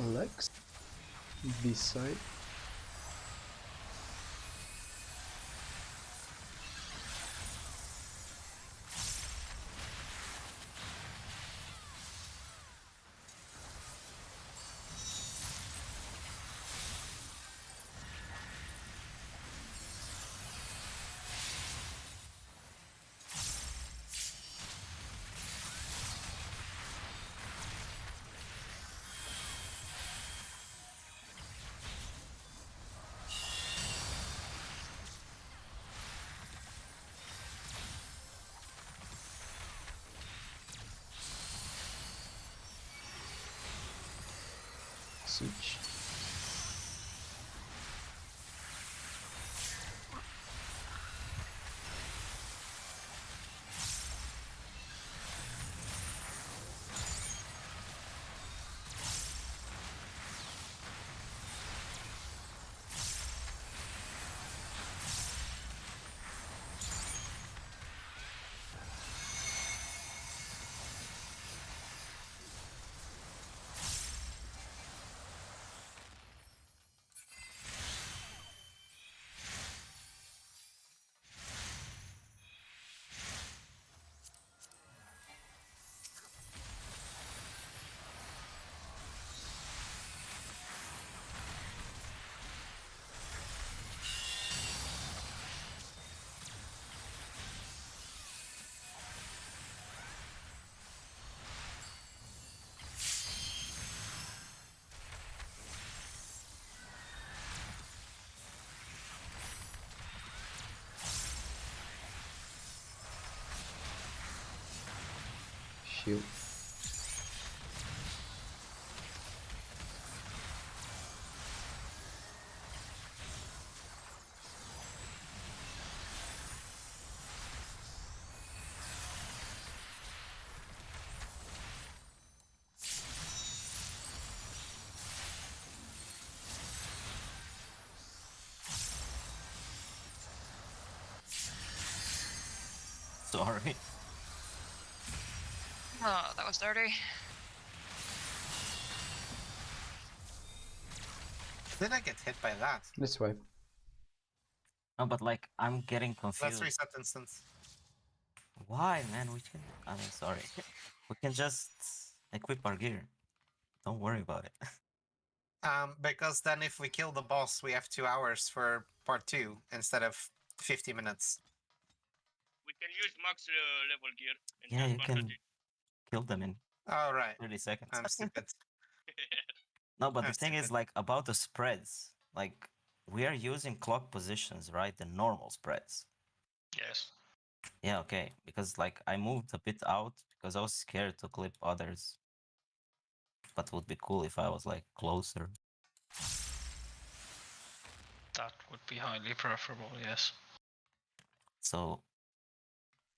Lex, B-side. Switch. heal. Sorry. Oh, that was dirty. Did I get hit by that? This way. No, but like I'm getting Let's confused. reset instance. Why, man? We can. I mean, sorry. We can just equip our gear. Don't worry about it. Because then if we kill the boss, we have 2 hours for part 2 instead of 50 minutes. We can use max level gear. And Yeah, just you one-shot can kill them in All right, 30 seconds. I'm stupid. No, but the I'm thing is, stupid. like, about the spreads, like, we are using clock positions, right? The normal spreads. Yes. Yeah, okay. Because, like, I moved a bit out because I was scared to clip others. But it would be cool if I was, like, closer. That would be highly preferable, yes. So,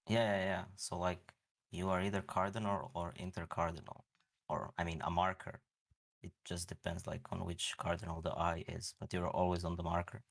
yeah. So, like, you are either cardinal or intercardinal. Or, I mean, a marker. It just depends, like, on which cardinal the eye is. But you're always on the marker.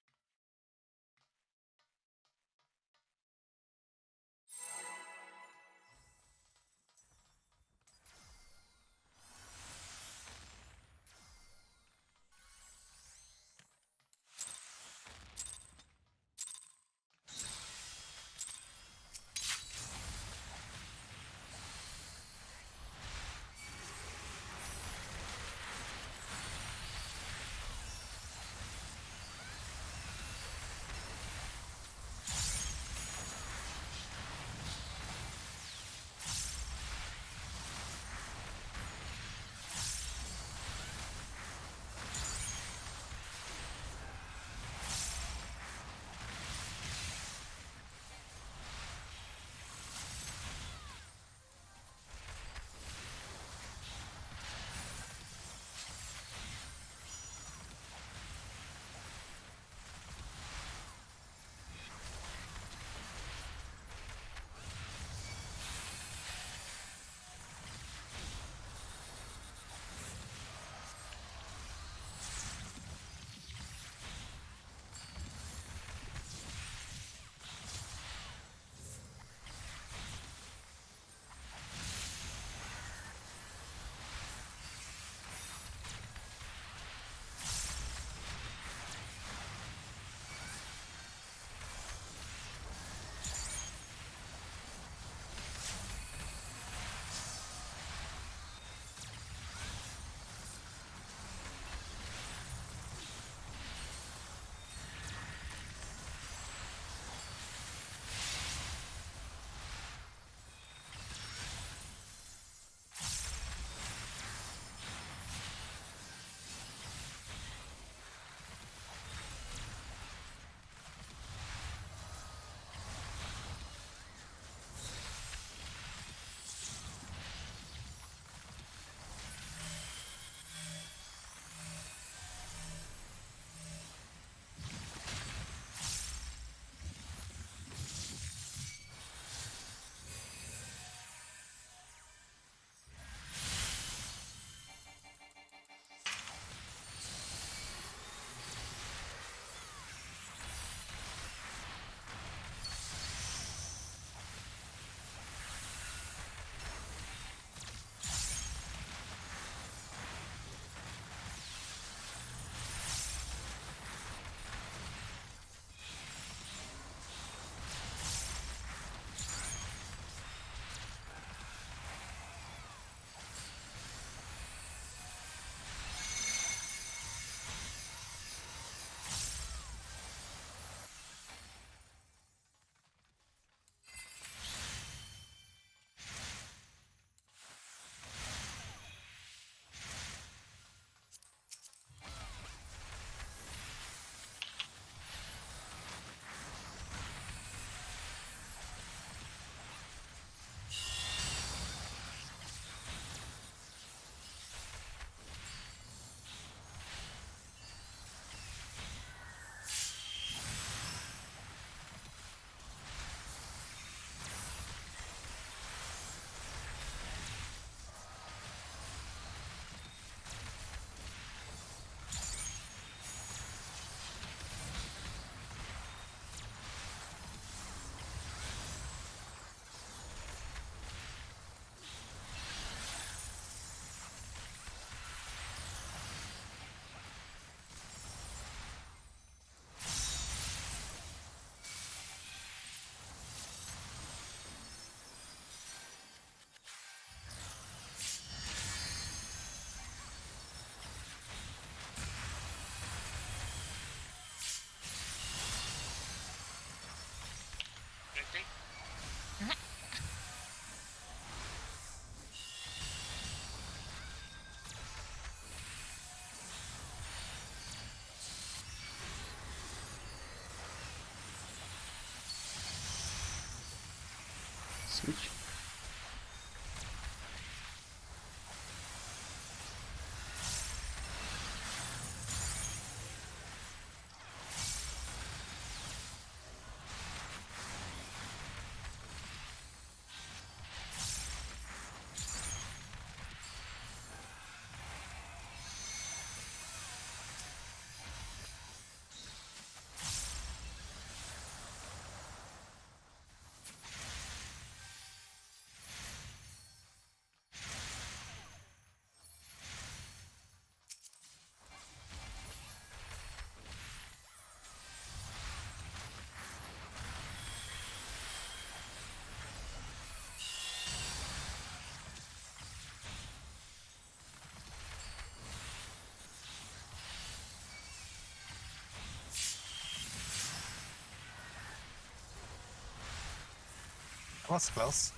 Was close.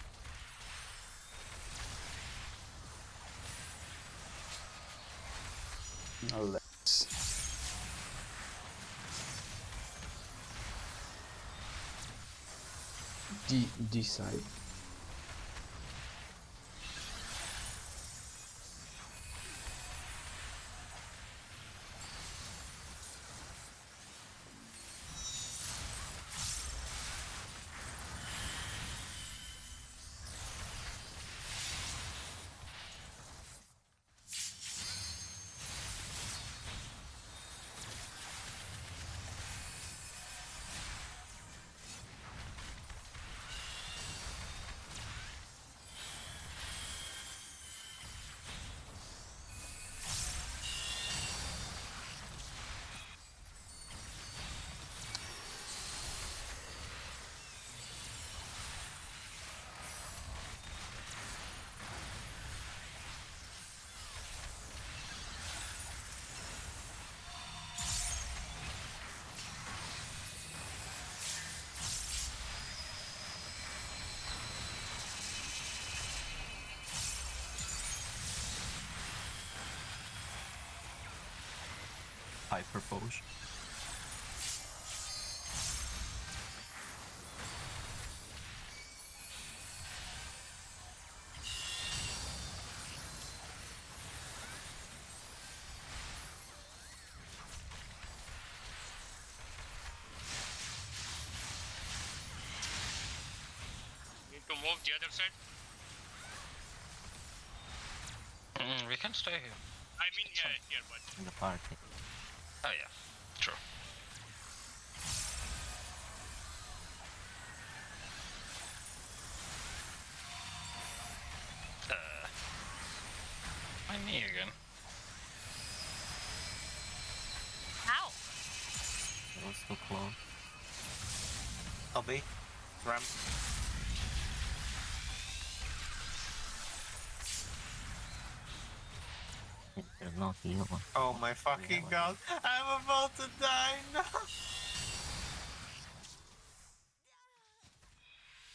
Now let's decide. Hyper potion. Need to move the other side. We can stay here. I mean, yeah, here, but In the party. Oh yeah, true. My knee again. How? It was too close. I'll be. Ram. There's no heal. Oh my fucking god. I'm about to die. No.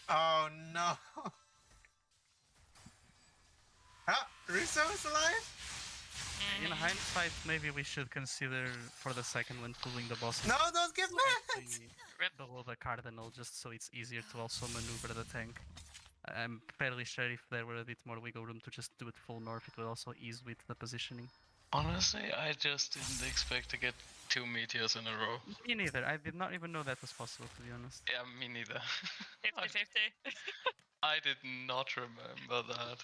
Oh no. Ah, Russo is alive? In hindsight, maybe we should consider for the second one pulling the boss No, don't give me it! slightly below the cardinal, just so it's easier to also maneuver the tank. I'm fairly sure if there were a bit more wiggle room to just do it full north, it would also ease with the positioning. Honestly, I just didn't expect to get 2 meteors in a row. Me neither. I did not even know that was possible, to be honest. Yeah, me neither. 50-50. I did not remember that.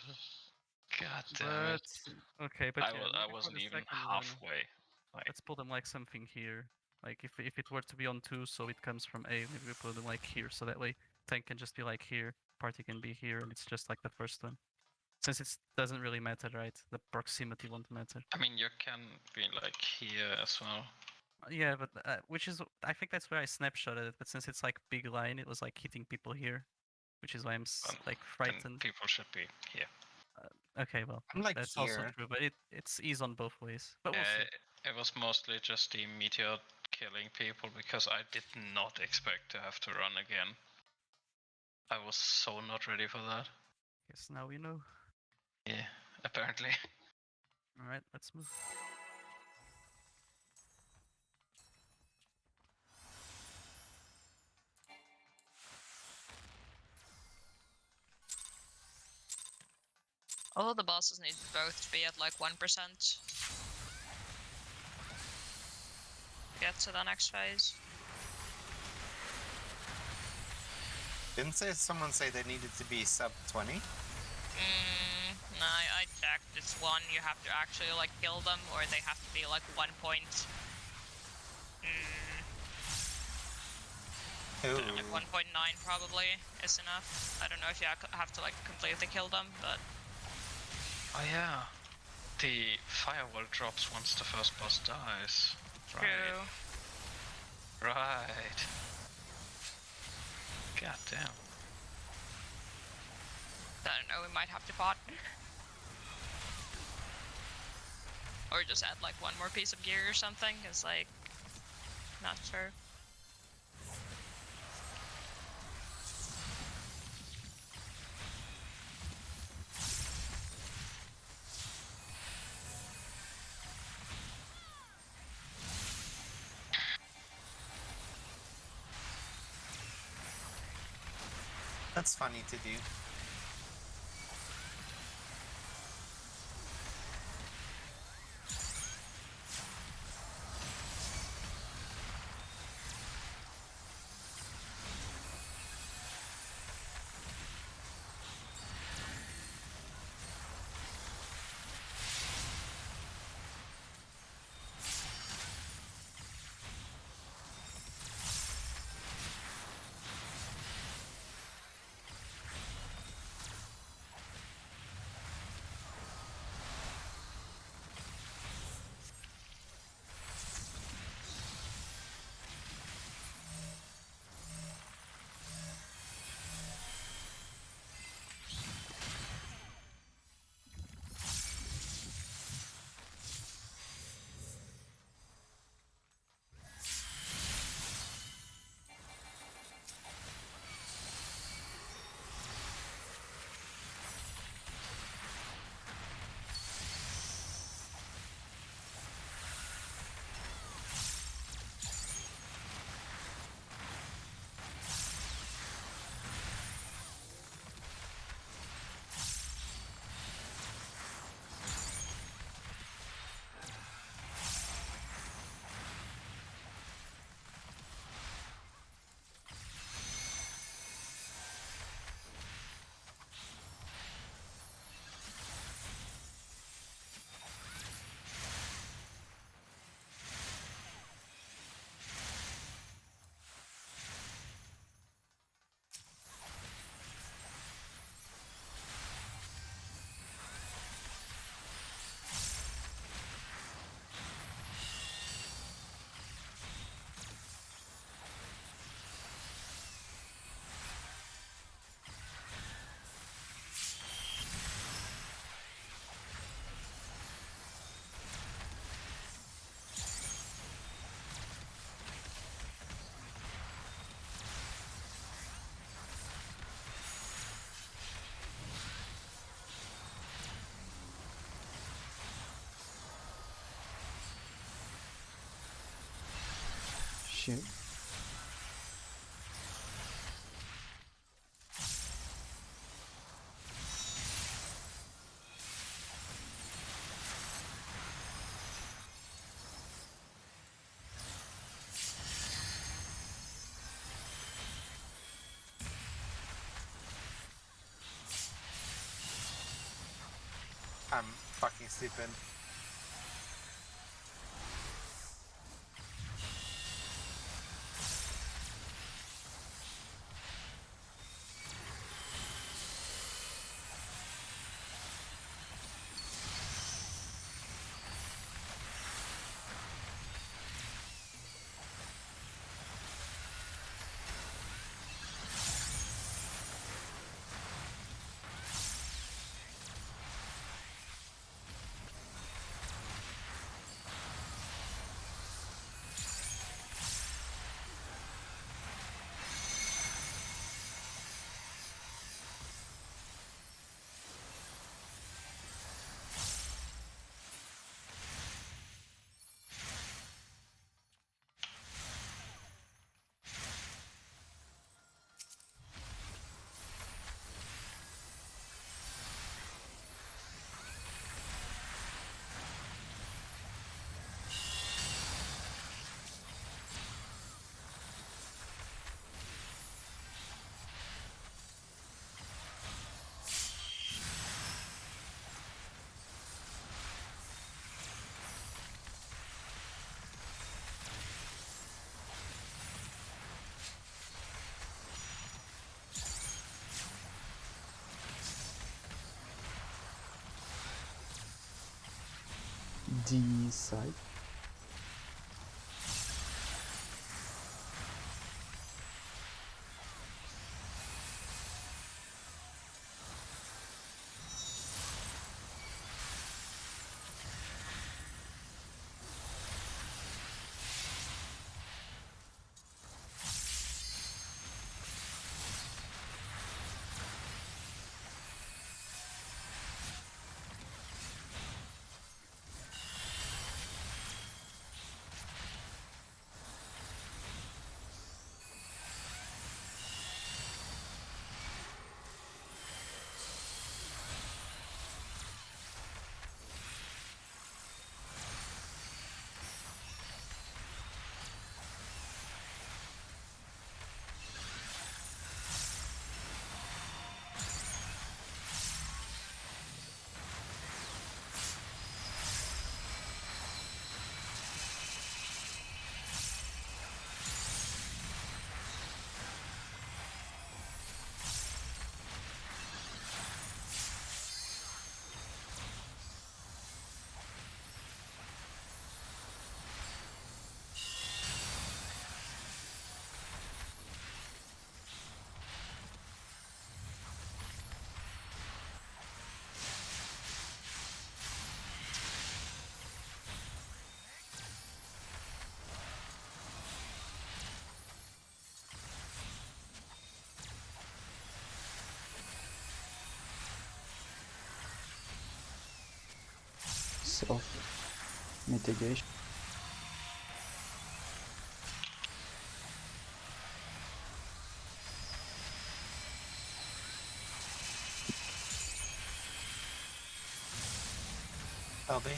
God damn it. Okay, but yeah, I maybe for wasn't the even second one, halfway. Like, let's pull them like something here. Like if it were to be on 2, so it comes from A, maybe we put them like here, so that way tank can just be like here, party can be here, and it's just like the first one. Since it doesn't really matter, right? The proximity won't matter. I mean, you can be like here as well. Yeah, but which is I think that's where I snapshotted it. But since it's like big line, it was like hitting people here, which is why I'm like Then frightened. people should be here. Okay, well I'm like that's also here. true, but it's ease on both ways. But we'll see. It was mostly just the meteor killing people because I did not expect to have to run again. I was so not ready for that. Guess now we know. Yeah, apparently. All right, let's move. All of the bosses need both to be at like 1%. Get to the next phase. Didn't someone say they needed to be sub 20? No, I checked. It's one, you have to actually like kill them, or they have to be like 1 point. Like 1.9 probably is enough. I don't know if you have to like completely kill them, but Oh yeah. The firewall drops once the first boss dies. true. Right. God damn. I don't know, we might have to pot. Or just add like one more piece of gear or something, cause like, not sure. That's funny to do. Shit. I'm fucking stupid. D side. self mitigation. LB.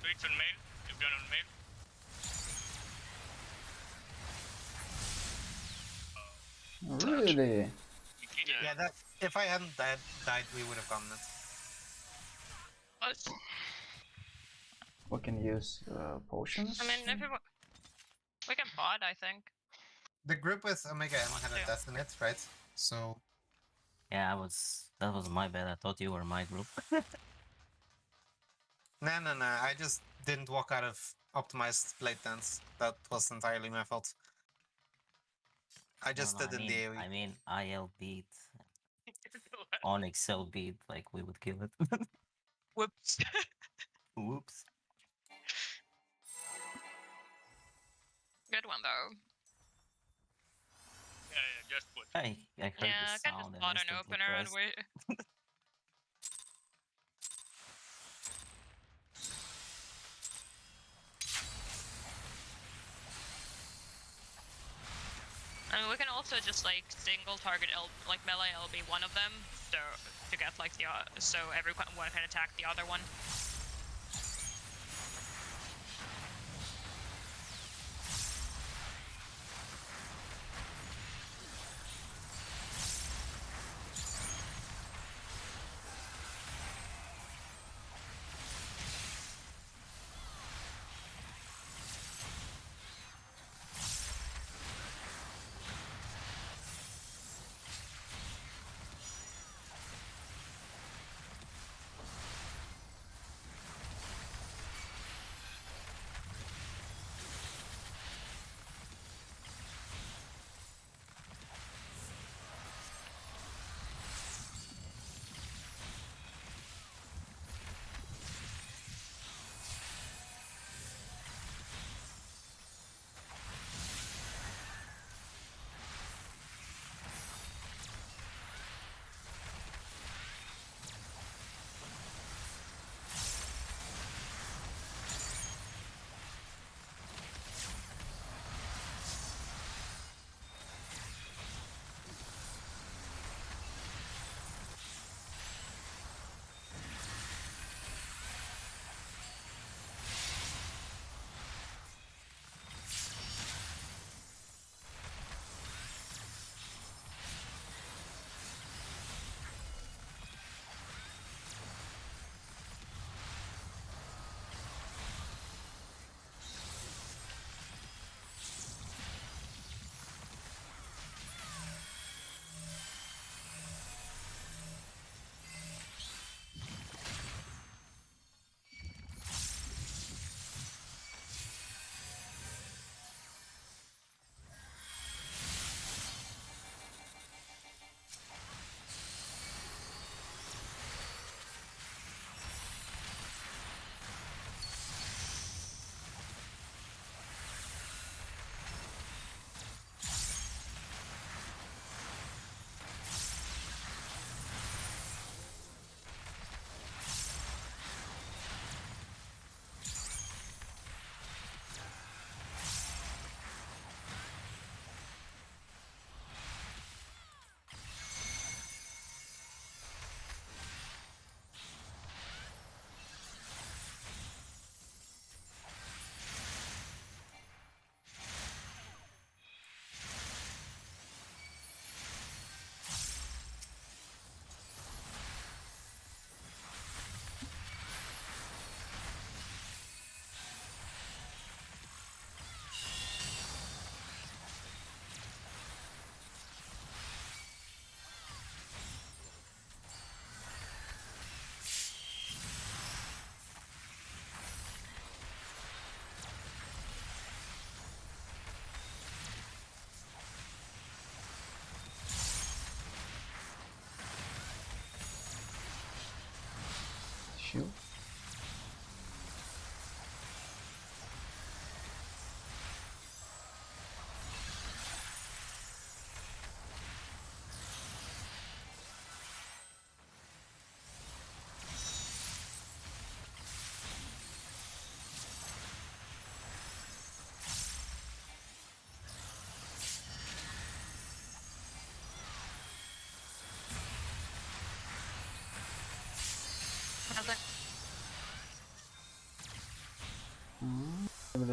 Wait on mail. You've done on mail. Really? Yeah, that if I hadn't died, we would have gotten it. What? We can use potions. I mean, if we can bot, I think. The group with Omega M had a Yeah. death in it, right? So Yeah, that was my bad. I thought you were my group. no. I just didn't walk out of optimized blade dance. That was entirely my fault. I just did in the AoE. I mean, IL beat, Onyx L beat, like we would kill it. Whoops. Whoops. Good one though. Yeah, just put. I heard Yeah, the I can sound just and bot an instantly opener and pressed. we. I mean, we can also just like single target like melee LB one of them, so to get like the so everyone can attack the other one.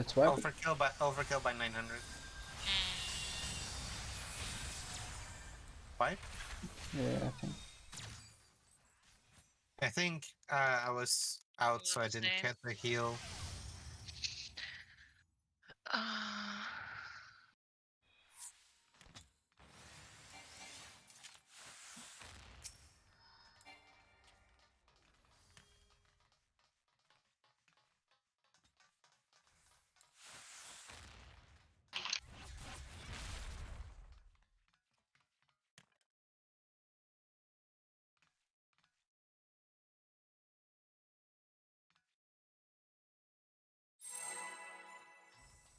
Let's wipe it. Overkill by 900. Wipe? Yeah, I think. I think I was out, so I didn't Same. get the heal.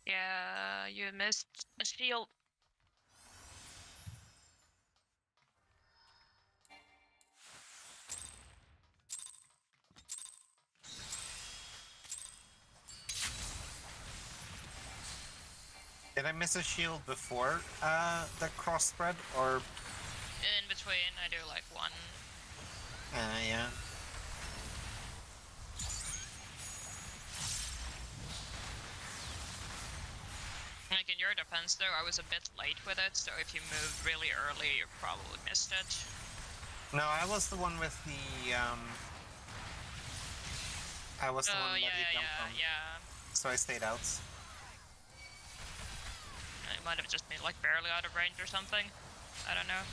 Yeah, you missed a shield. Did I miss a shield before the cross spread, or? In between, I do like one. Yeah. Like in your defense though, I was a bit late with it, so if you moved really early, you probably missed it. No, I was the one with the I was the Oh one that yeah, he jumped on, yeah. so I stayed out. It might have just been like barely out of range or something. I don't know.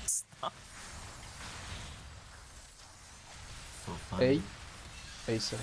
Stop. So funny. A side.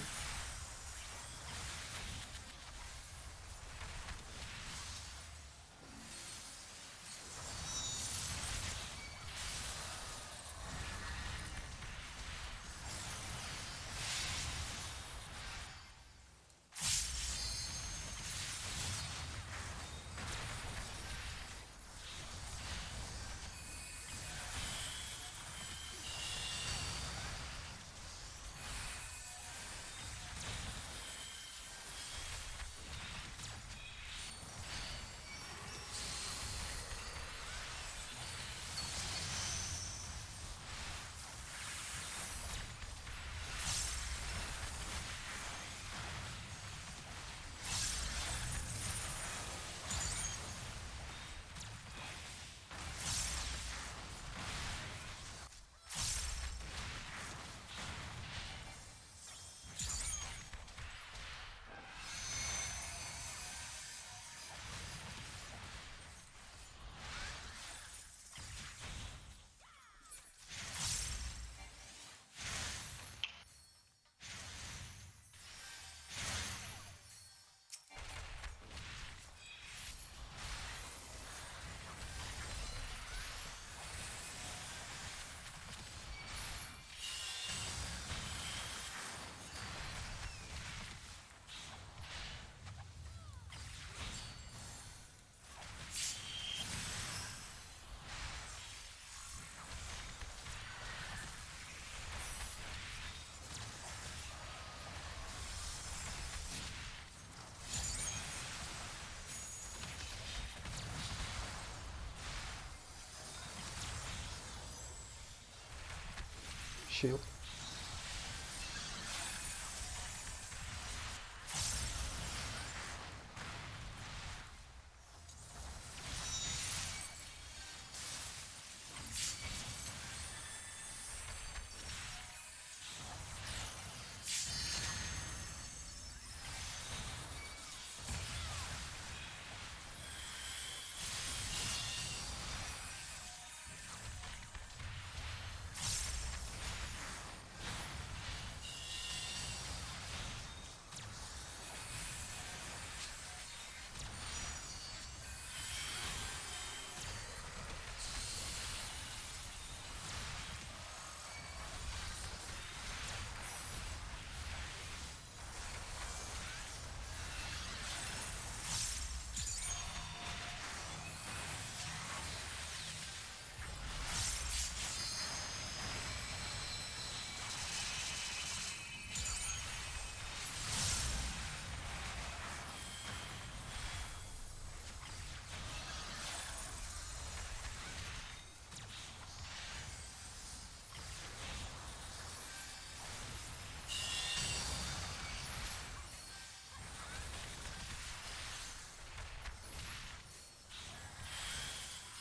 shield.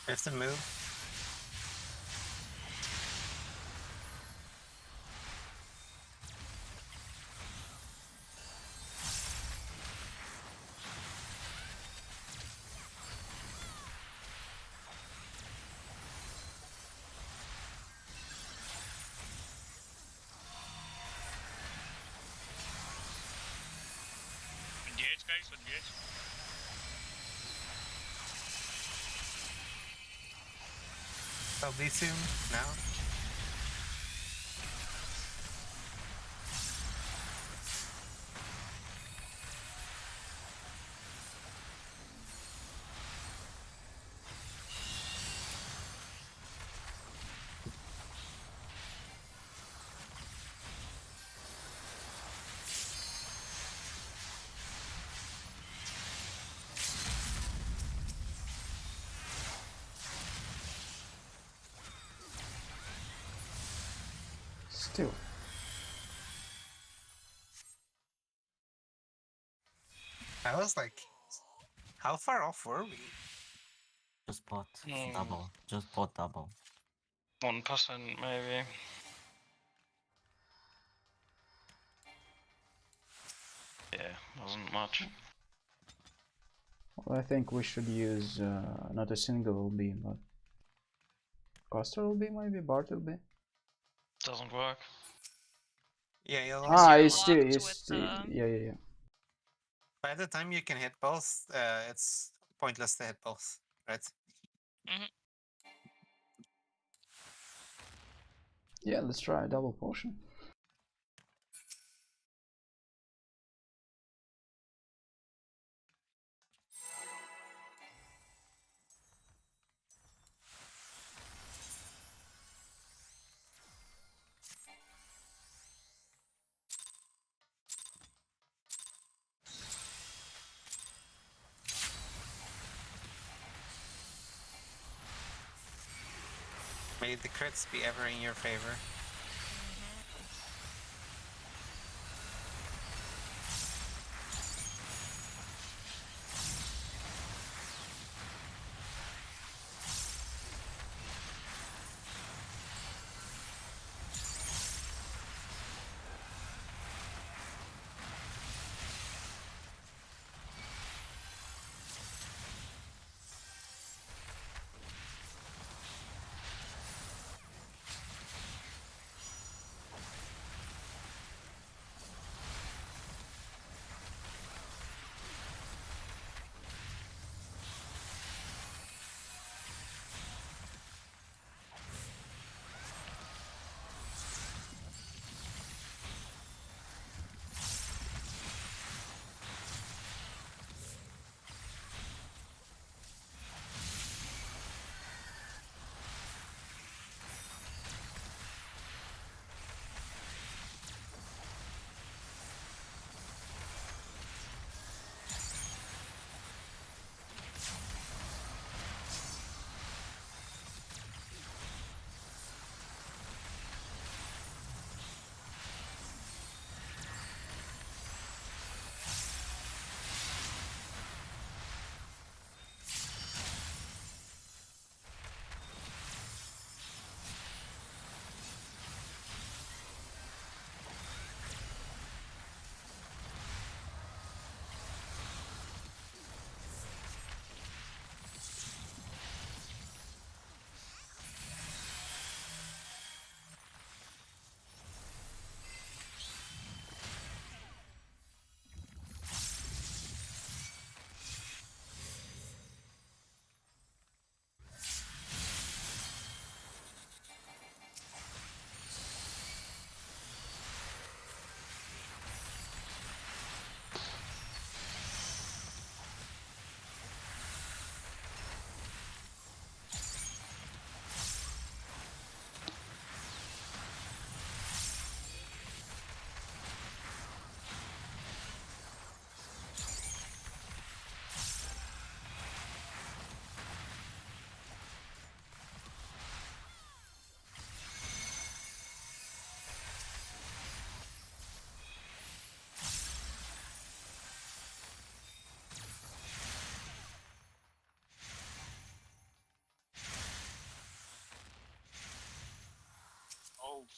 We have to move. On the edge, guys, on the edge. I'll be soon now. Still. I was like, how far off were we? Just bot Hmm. double. Just bot double. 1% maybe. Yeah, wasn't much. Well, I think we should use not a single LB, but caster LB maybe, Bart LB. Doesn't work. Yeah, you'll Because Ah, you're it's still, locked it's with, still, yeah. by the time you can hit both, it's pointless to hit both, right? Yeah, let's try a double potion. May the crits be ever in your favor.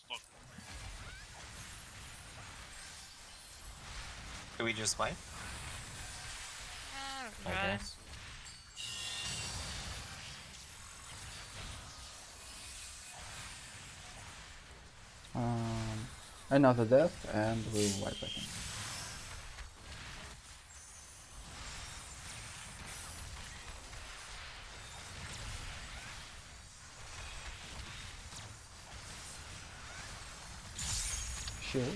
fuck. Do we just wipe? I Right. guess. Another death, and we wipe, I think. Shield.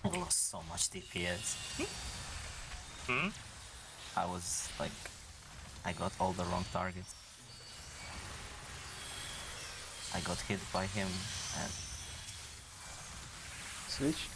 I lost so much DPS. Hmm? I was like, I got all the wrong targets. I got hit by him and Switch.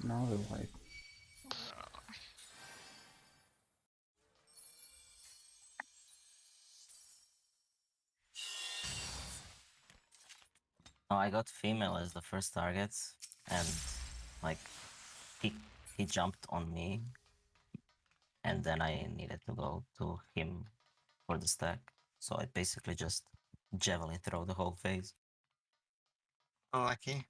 Now we wipe. no, I got female as the first target, and like he jumped on me, and then I needed to go to him for the stack. So I basically just javelin throw the whole phase. Lucky.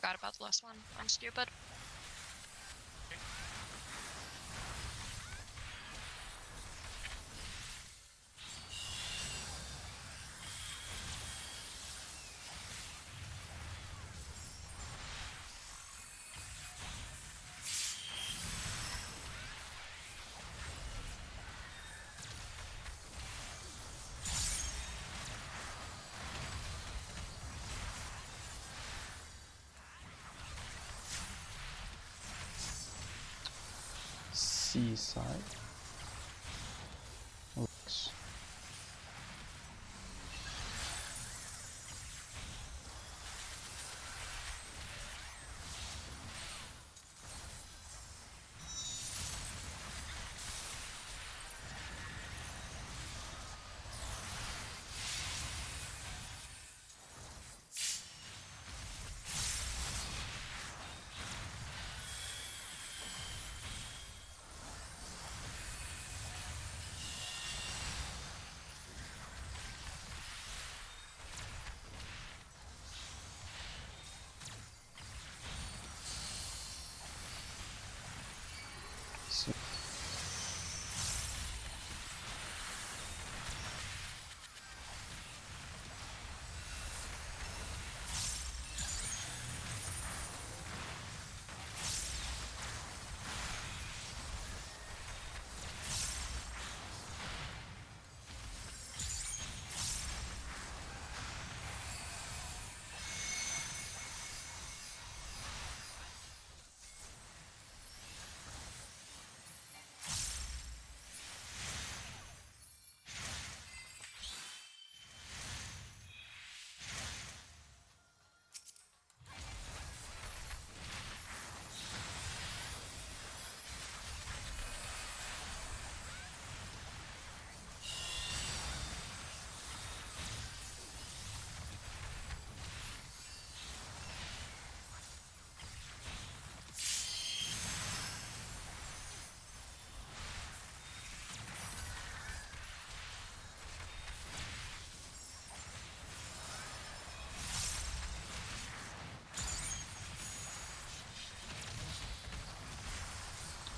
forgot about the last one. I'm stupid. Seaside. Looks.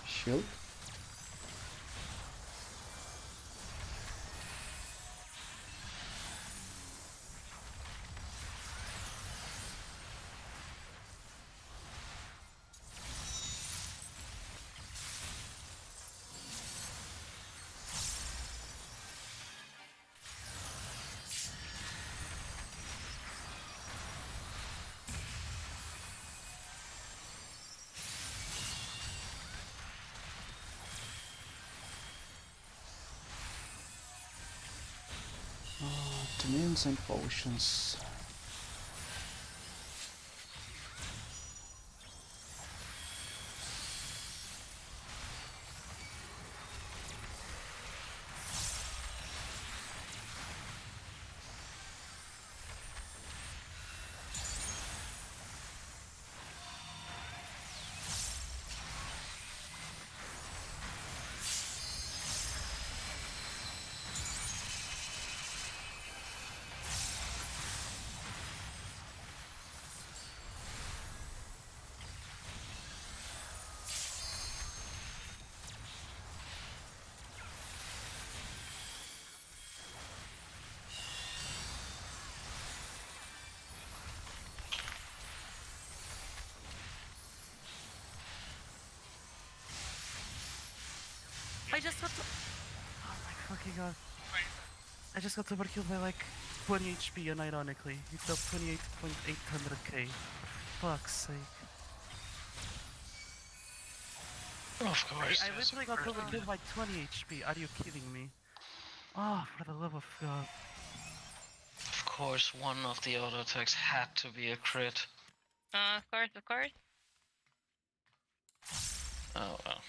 Shield. Dominions and potions. I just got to... Oh my fucking god. I just got overkilled by like 20 HP unironically. He dealt 28.800k. For fuck's sake. Of course. I literally got overkilled by 20 HP. Are you kidding me? Oh, for the love of god. Of course, one of the auto attacks had to be a crit. Of course, of course. Oh well.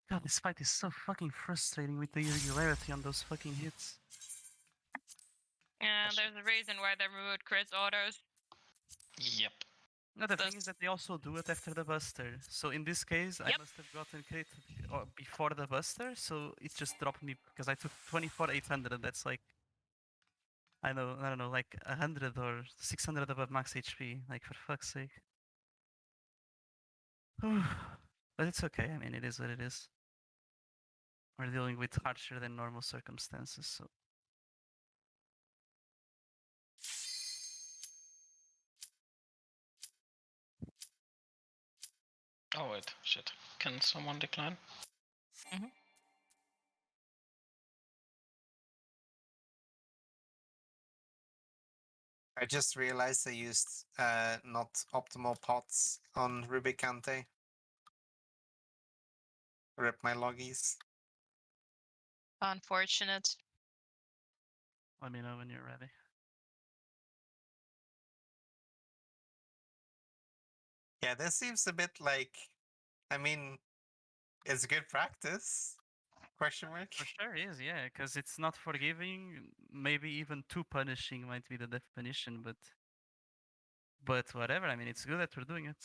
God, this fight is so fucking frustrating with the irregularity on those fucking hits. Yeah, there's a reason why they removed crit autos. Yep. No, the thing is that they also do it after the buster. So in this case, I Yep. must have gotten crit before the buster, so it just dropped me because I took 24,800 and that's like I don't know, like 100 or 600 above max HP. Like, for fuck's sake. But it's okay. I mean, it is what it is. We're dealing with harsher than normal circumstances, so. Oh wait, shit. Can someone decline? I just realized I used not optimal pots on Rubicante. Rip my loggies. Unfortunate. Let me know when you're ready. Yeah, this seems a bit like, I mean, it's good practice. Question mark. For sure is, yeah, because it's not forgiving. Maybe even too punishing might be the definition, but whatever. I mean, it's good that we're doing it.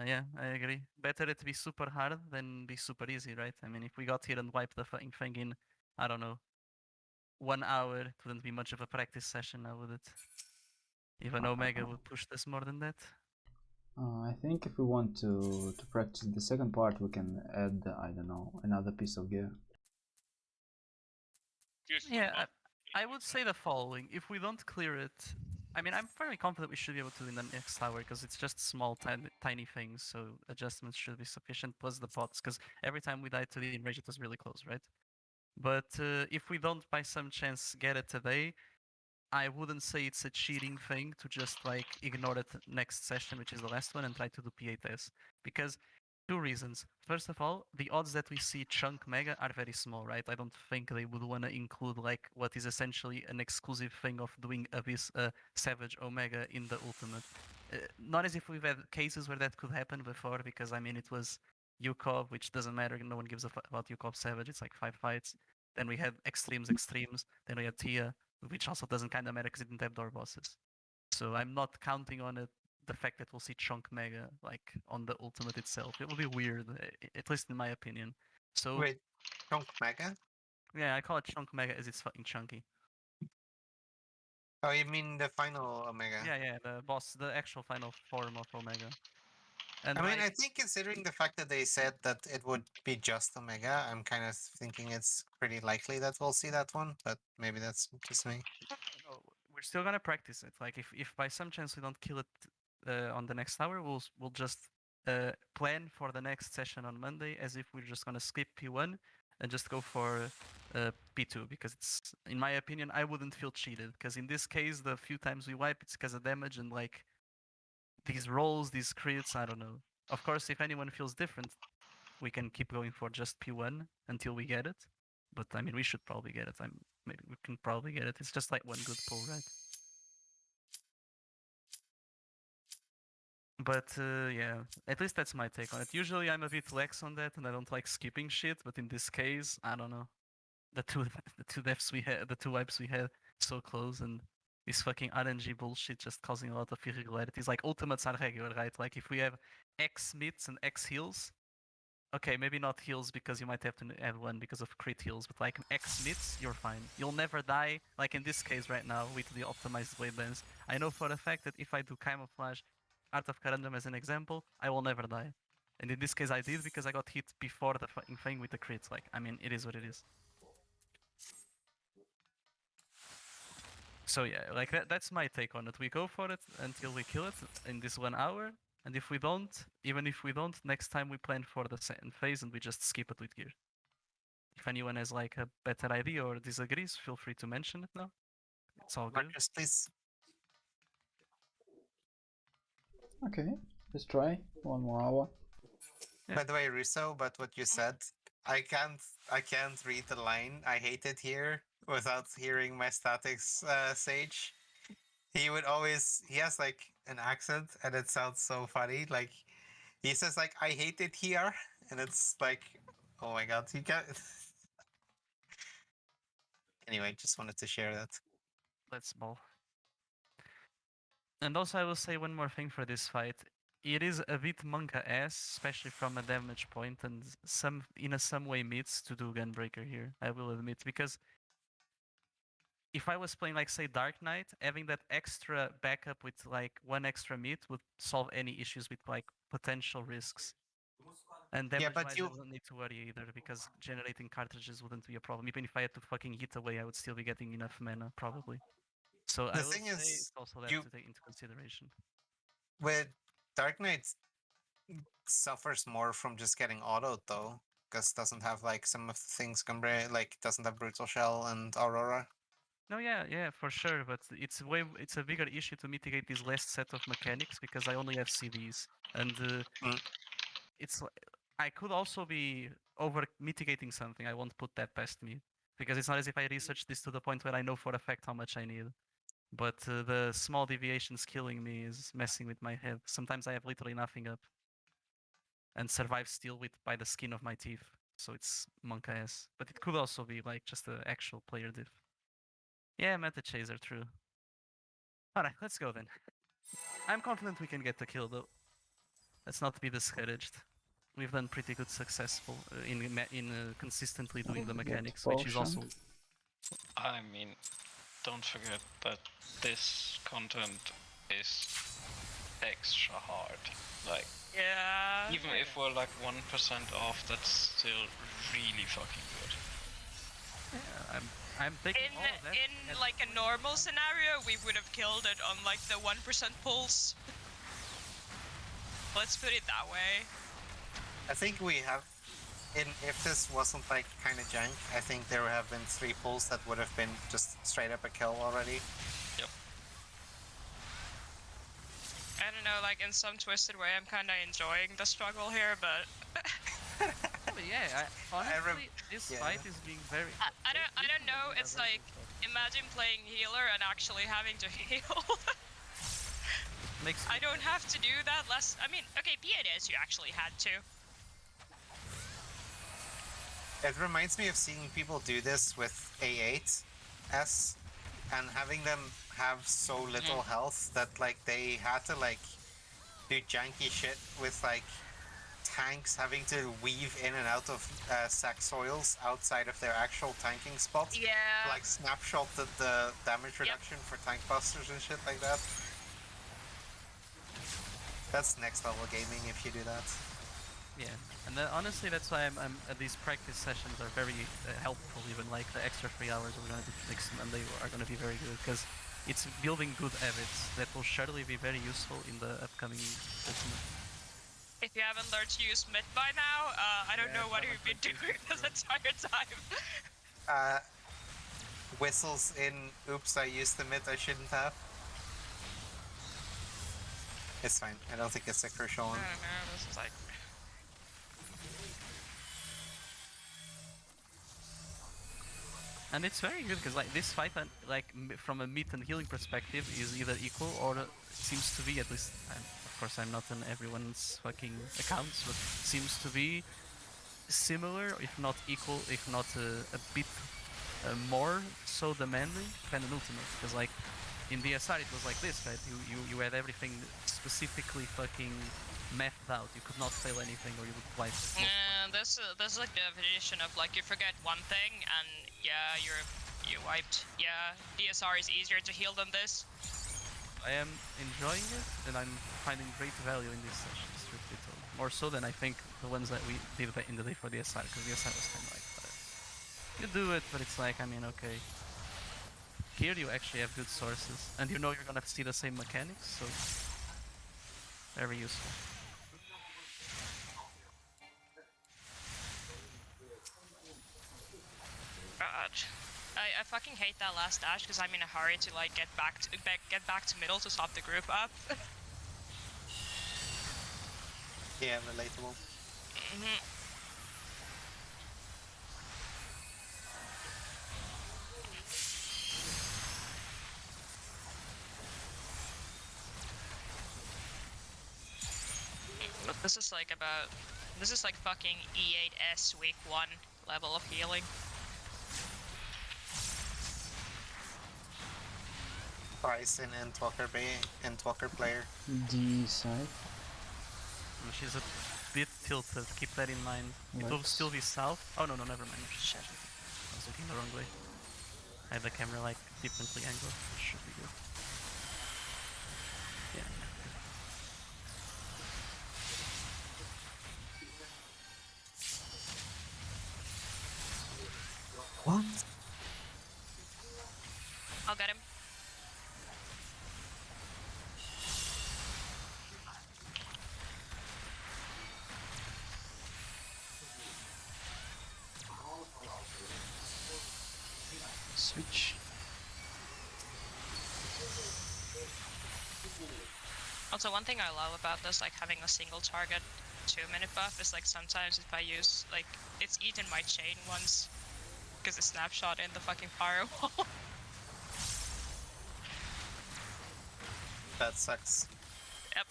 Yeah, I agree. Better it be super hard than be super easy, right? I mean, if we got here and wiped the fucking thing in, I don't know, 1 hour, it wouldn't be much of a practice session now, would it? Even Omega would push this more than that. I think if we want to practice the second part, we can add, I don't know, another piece of gear. Just Yeah, I would say the following. If we don't clear it, I mean, I'm fairly confident we should be able to in the next hour because it's just small, tiny things, so adjustments should be sufficient, plus the pots, because every time we died to the enrage, it was really close, right? But if we don't, by some chance, get it today, I wouldn't say it's a cheating thing to just like ignore it next session, which is the last one, and try to do P8S. Because two reasons. First of all, the odds that we see Chunk Mega are very small, right? I don't think they would want to include like what is essentially an exclusive thing of doing Abyss Savage Omega in the ultimate. Not as if we've had cases where that could happen before, because I mean it was Yukov, which doesn't matter. No one gives a fuck about Yukov Savage. It's like 5 fights. Then we had Extremes. Then we had Tia, which also doesn't kind of matter because it didn't have door bosses. So I'm not counting on it. The fact that we'll see Chunk Mega like on the ultimate itself, it will be weird, at least in my opinion. So Wait, Chunk Mega? yeah, I call it Chunk Mega as it's fucking chunky. Oh, you mean the final Omega? Yeah, the boss, the actual final form of Omega. And I mean, by I think considering the fact that they said that it would be just Omega, I'm kind of thinking it's pretty likely that we'll see that one, but maybe that's just me. no, we're still gonna practice it. Like if by some chance we don't kill it on the next hour, we'll just plan for the next session on Monday as if we're just gonna skip P1 and just go for P2, because it's, in my opinion, I wouldn't feel cheated, because in this case the few times we wipe it's because of damage and like these rolls, these crits, I don't know. Of course, if anyone feels different, we can keep going for just P1 until we get it. But I mean, we should probably get it. Maybe we can probably get it. It's just like one good pull, right? But yeah, at least that's my take on it. Usually I'm a bit lax on that, and I don't like skipping shit. But in this case, I don't know. The two deaths we had, the two wipes we had, so close, and this fucking RNG bullshit just causing a lot of irregularities. Like ultimates are regular, right? Like if we have X mids and X heals, okay, maybe not heals because you might have to add one because of crit heals, but like X mids, you're fine. You'll never die, like in this case right now with the optimized blade lens. I know for a fact that if I do camouflage, Art of Karandam as an example, I will never die. And in this case I did because I got hit before the fucking thing with the crits. Like, I mean, it is what it is. So yeah, like that's my take on it. We go for it until we kill it in this 1 hour. And if we don't, even if we don't, next time we plan for the second phase and we just skip it with gear. If anyone has like a better idea or disagrees, feel free to mention it now. It's all good. Marcus, please. Okay, let's try 1 more hour. Yeah. By the way, Russo, but what you said, I can't read the line. I hate it here without hearing my statics sage. He has like an accent and it sounds so funny. Like he says like I hate it here, and it's like, oh my god, you can't. Anyway, just wanted to share that. Let's ball. And also I will say one more thing for this fight. It is a bit monka-ass, especially from a damage point, and in some way meets to do Gunbreaker here, I will admit, because if I was playing like say Dark Knight, having that extra backup with like one extra meat would solve any issues with like potential risks. And Yeah, damage but wise, you- I wouldn't need to worry either because generating cartridges wouldn't be a problem. Even if I had to fucking hit away, I would still be getting enough mana probably. So I The will thing say is, it's also that you- to take into consideration. with Dark Knight suffers more from just getting autoed though, because doesn't have like some of the things like doesn't have brutal shell and aurora. No, yeah, for sure, but it's a bigger issue to mitigate this last set of mechanics because I only have CVs, and Mm. I could also be over mitigating something. I won't put that past me because it's not as if I researched this to the point where I know for a fact how much I need. But the small deviations killing me is messing with my head. Sometimes I have literally nothing up, and survive still by the skin of my teeth. So it's monk ass. But it could also be like just an actual player diff. Yeah, meta chaser, true. Alright, let's go then. I'm confident we can get the kill though. Let's not be discouraged. We've done pretty good successful in consistently doing the Get mechanics, which is also potion. I mean, don't forget that this content is extra hard. Like, Yeah. even if we're like 1% off, that's still really fucking good. yeah, I'm taking In all of that. as like a normal scenario, we would have killed it on like the 1% pulse. Let's put it that way. I think we have. If this wasn't like kind of jank, I think there would have been 3 pulls that would have been just straight up a kill already. I don't know, like in some twisted way, I'm kind of enjoying the struggle here, but But yeah, honestly, this yeah. fight is being very. I don't know. It's like imagine playing healer and actually having to heal. Makes I don't have to do that. I mean, okay, PNS you actually had to. It reminds me of seeing people do this with A8S and having them have so little health that like they had to like do janky shit with like tanks having to weave in and out of sack soils outside of their actual tanking spot. Yeah. Like snapshot the damage reduction for tank busters and shit like that. That's next level gaming if you do that. Yeah, and honestly, that's why I'm these practice sessions are very helpful. Even like the extra 3 hours we're gonna do next Monday are gonna be very good because it's building good habits that will surely be very useful in the upcoming ultimate. If you haven't learned to use mid by now, I don't know what you've been doing this entire time. Whistles in oops, I used the mid I shouldn't have. It's fine. I don't think it's a crucial I one. don't know. This is like. And it's very good because like this fight, like from a meat and healing perspective, is either equal or seems to be at least. Of course, I'm not on everyone's fucking accounts, but seems to be similar, if not equal, if not a bit more so demanding than an ultimate. Because like in DSR it was like this, right? You had everything specifically fucking mapped out. You could not fail anything or you would wipe. Yeah, this is like the definition of like you forget one thing and yeah, you wiped. Yeah, DSR is easier to heal than this. I am enjoying it and I'm finding great value in these sessions, strictly told. More so than I think the ones that we did back in the day for DSR, because DSR was kind of like, you do it, but it's like, I mean, okay. Here you actually have good sources, and you know you're gonna see the same mechanics, so very useful. God, I fucking hate that last dash because I'm in a hurry to like get back to middle to stop the group up. Yeah, relatable. But this is like fucking E8S week 1 level of healing. Price in Endwalker player. D side. She's a bit tilted, keep that in mind. It will Lex. still be south. Oh no, never mind. Shit. I was looking the wrong way. I have the camera like differently angled. Should be good. Yeah. What? I'll get him. Switch. Also, one thing I love about this, like having a single target 2-minute buff, is like sometimes if I use like it's eaten my chain once because it snapshot in the fucking firewall. That sucks. Yep.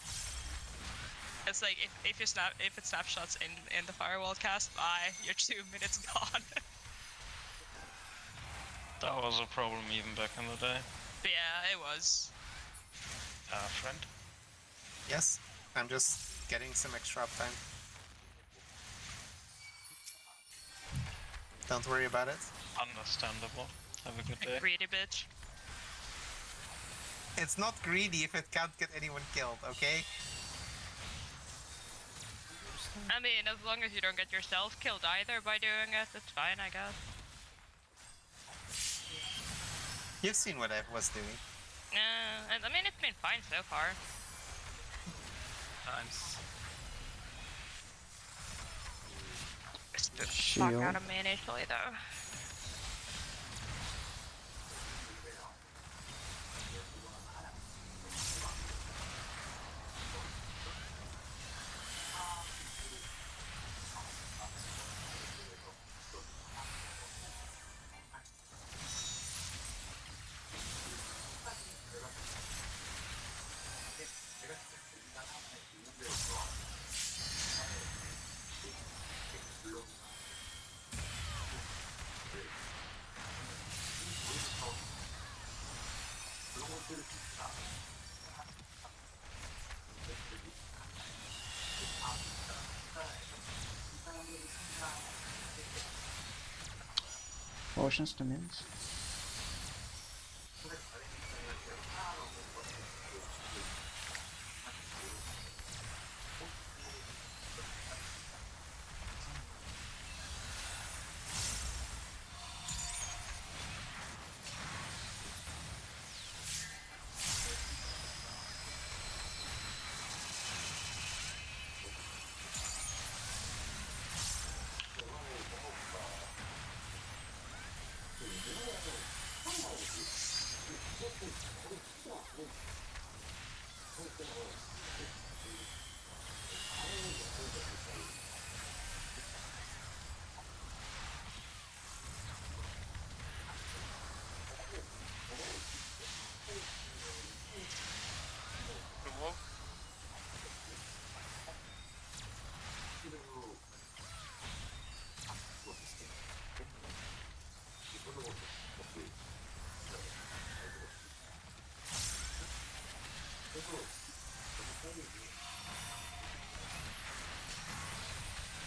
It's like if it snapshots in the firewall cast, bye, you're 2 minutes gone. That was a problem even back in the day. But yeah, it was. Friend? Yes, I'm just getting some extra uptime. Don't worry about it. Understandable. Have a good day. Greedy bitch. It's not greedy if it can't get anyone killed, okay? I mean, as long as you don't get yourself killed either by doing it, it's fine, I guess. You've seen what I was doing. Yeah, and I mean, it's been fine so far. Times. Spooked the fuck Shield. out of me initially, though. Potions to mins.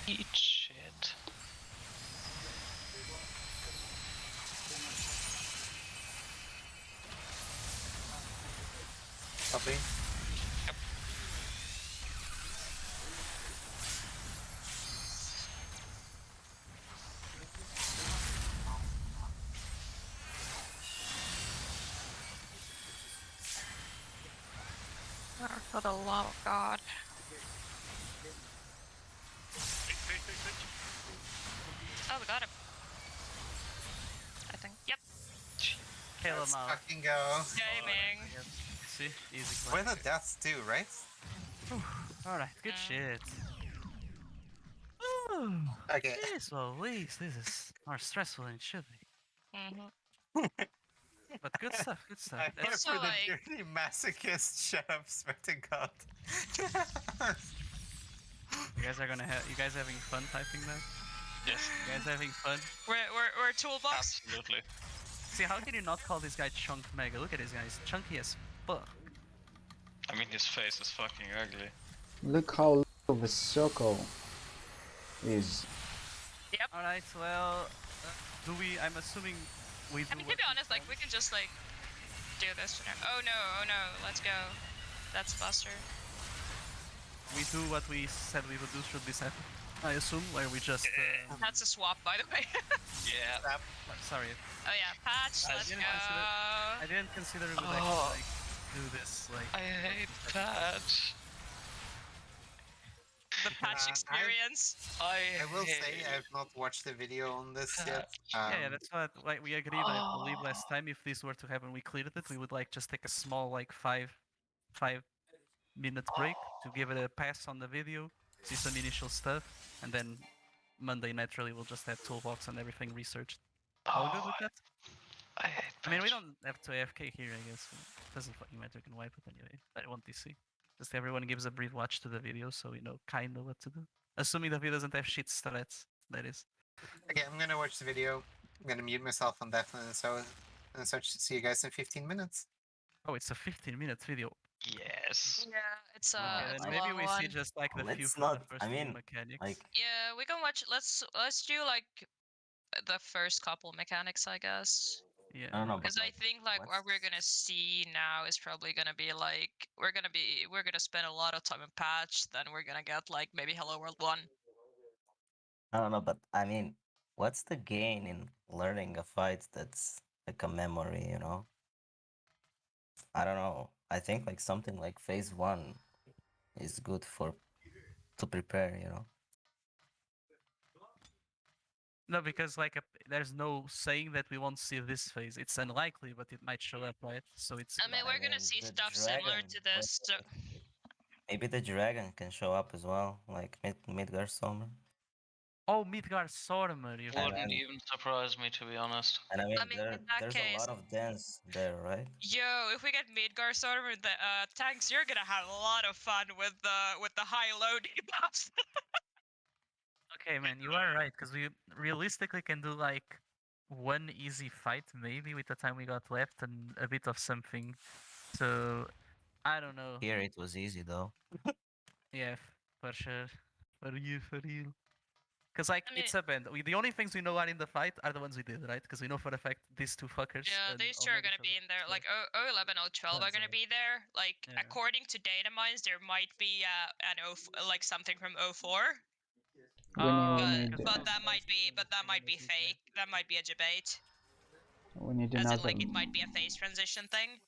Eat shit. Copy. For the love of God. Oh, we got him. I think. Yep. Kill Let's him out. fucking go. Gaming. See? Easy We're clap. the deaths too, right? Alright, good shit. Okay. Jeez, well, this is more stressful than it should be. Mm-hmm. But good stuff, good stuff. I'm here Let's- Also, for the like- dirty masochist. Shut up, swear to God. You guys are gonna have. You guys having fun typing that? Yes, You guys having fun? We're toolbox. absolutely. See, how can you not call this guy Chunk Mega? Look at this guy, he's chunky as fuck. I mean, his face is fucking ugly. Look how little the circle is. Alright, well, do we? I'm assuming we do I mean, to what be we honest, like we want. could just like do this. Oh no, let's go. That's Buster. We do what we said we would do through this episode, I assume, where we just. That's a swap, by the way. Yeah. Sorry, Oh yeah, patch. I Let's didn't go. consider- I didn't consider we would Oh. actually like do this. Like I hate patch. The patch I- experience. I will hate say I've not watched the video on this yet. yeah, that's what like we agreed. I believe Oh. last time if this were to happen, we cleared it. We would like just take a small like 5-minute break to give it a pass on the video, see some initial stuff, and then Monday naturally we'll just have toolbox and everything researched. All good with that? I hate I mean, we patch. don't have to AFK here, I guess. It doesn't fucking matter, we can wipe it anyway. I want DC. Just everyone gives a brief watch to the video so we know kind of what to do. Assuming the video doesn't have shit strats, that is. Okay, I'm gonna watch the video. I'm gonna mute myself on that one, and such. See you guys in 15 minutes. Oh, it's a 15-minute video. Yes. Yeah, it's Okay, a, then it's a maybe long we one. see just like the few Let's for not. the first I few mean, mechanics. like, Yeah, we can watch. Let's do like the first couple mechanics, I guess. Yeah. I don't know, but Because I like, think like what we're gonna see now is probably gonna be like we're gonna spend a lot of time in patch, then we're gonna get like maybe Hello World 1. I don't know, but I mean, what's the gain in learning a fight that's like a memory, you know? I don't know. I think like something like phase 1 is good to prepare, you know? No, because like there's no saying that we won't see this phase. It's unlikely, but it might show up, right? So it's. I mean, But I we're gonna mean, see the stuff similar dragon- to wait, this. So Maybe the dragon can show up as well, like Midgar Summer. Oh, Midgar Sormer, you And Wouldn't then- even surprise me, to be honest. And I mean, in that there's case, a lot of dance there, right? yo, if we get Midgar Storm in the tanks, you're gonna have a lot of fun with the high-low debuffs. Okay, man, you are right, because we realistically can do like one easy fight, maybe, with the time we got left, and a bit of something. So, I don't know. Here it was easy though. Yeah, for sure. For real. Because, like, I mean- it's a band. The only things we know are in the fight are the ones we did, right? Because we know for a fact these two fuckers. Yeah, and these two are Omega gonna showed be up, in there. so- Like 011, 012 are gonna be there. Like Yeah. according to data mines, there might be like something from 04. We But, need, but that might be fake. That might be a debate. we need As in, another. like, it might be a phase transition thing.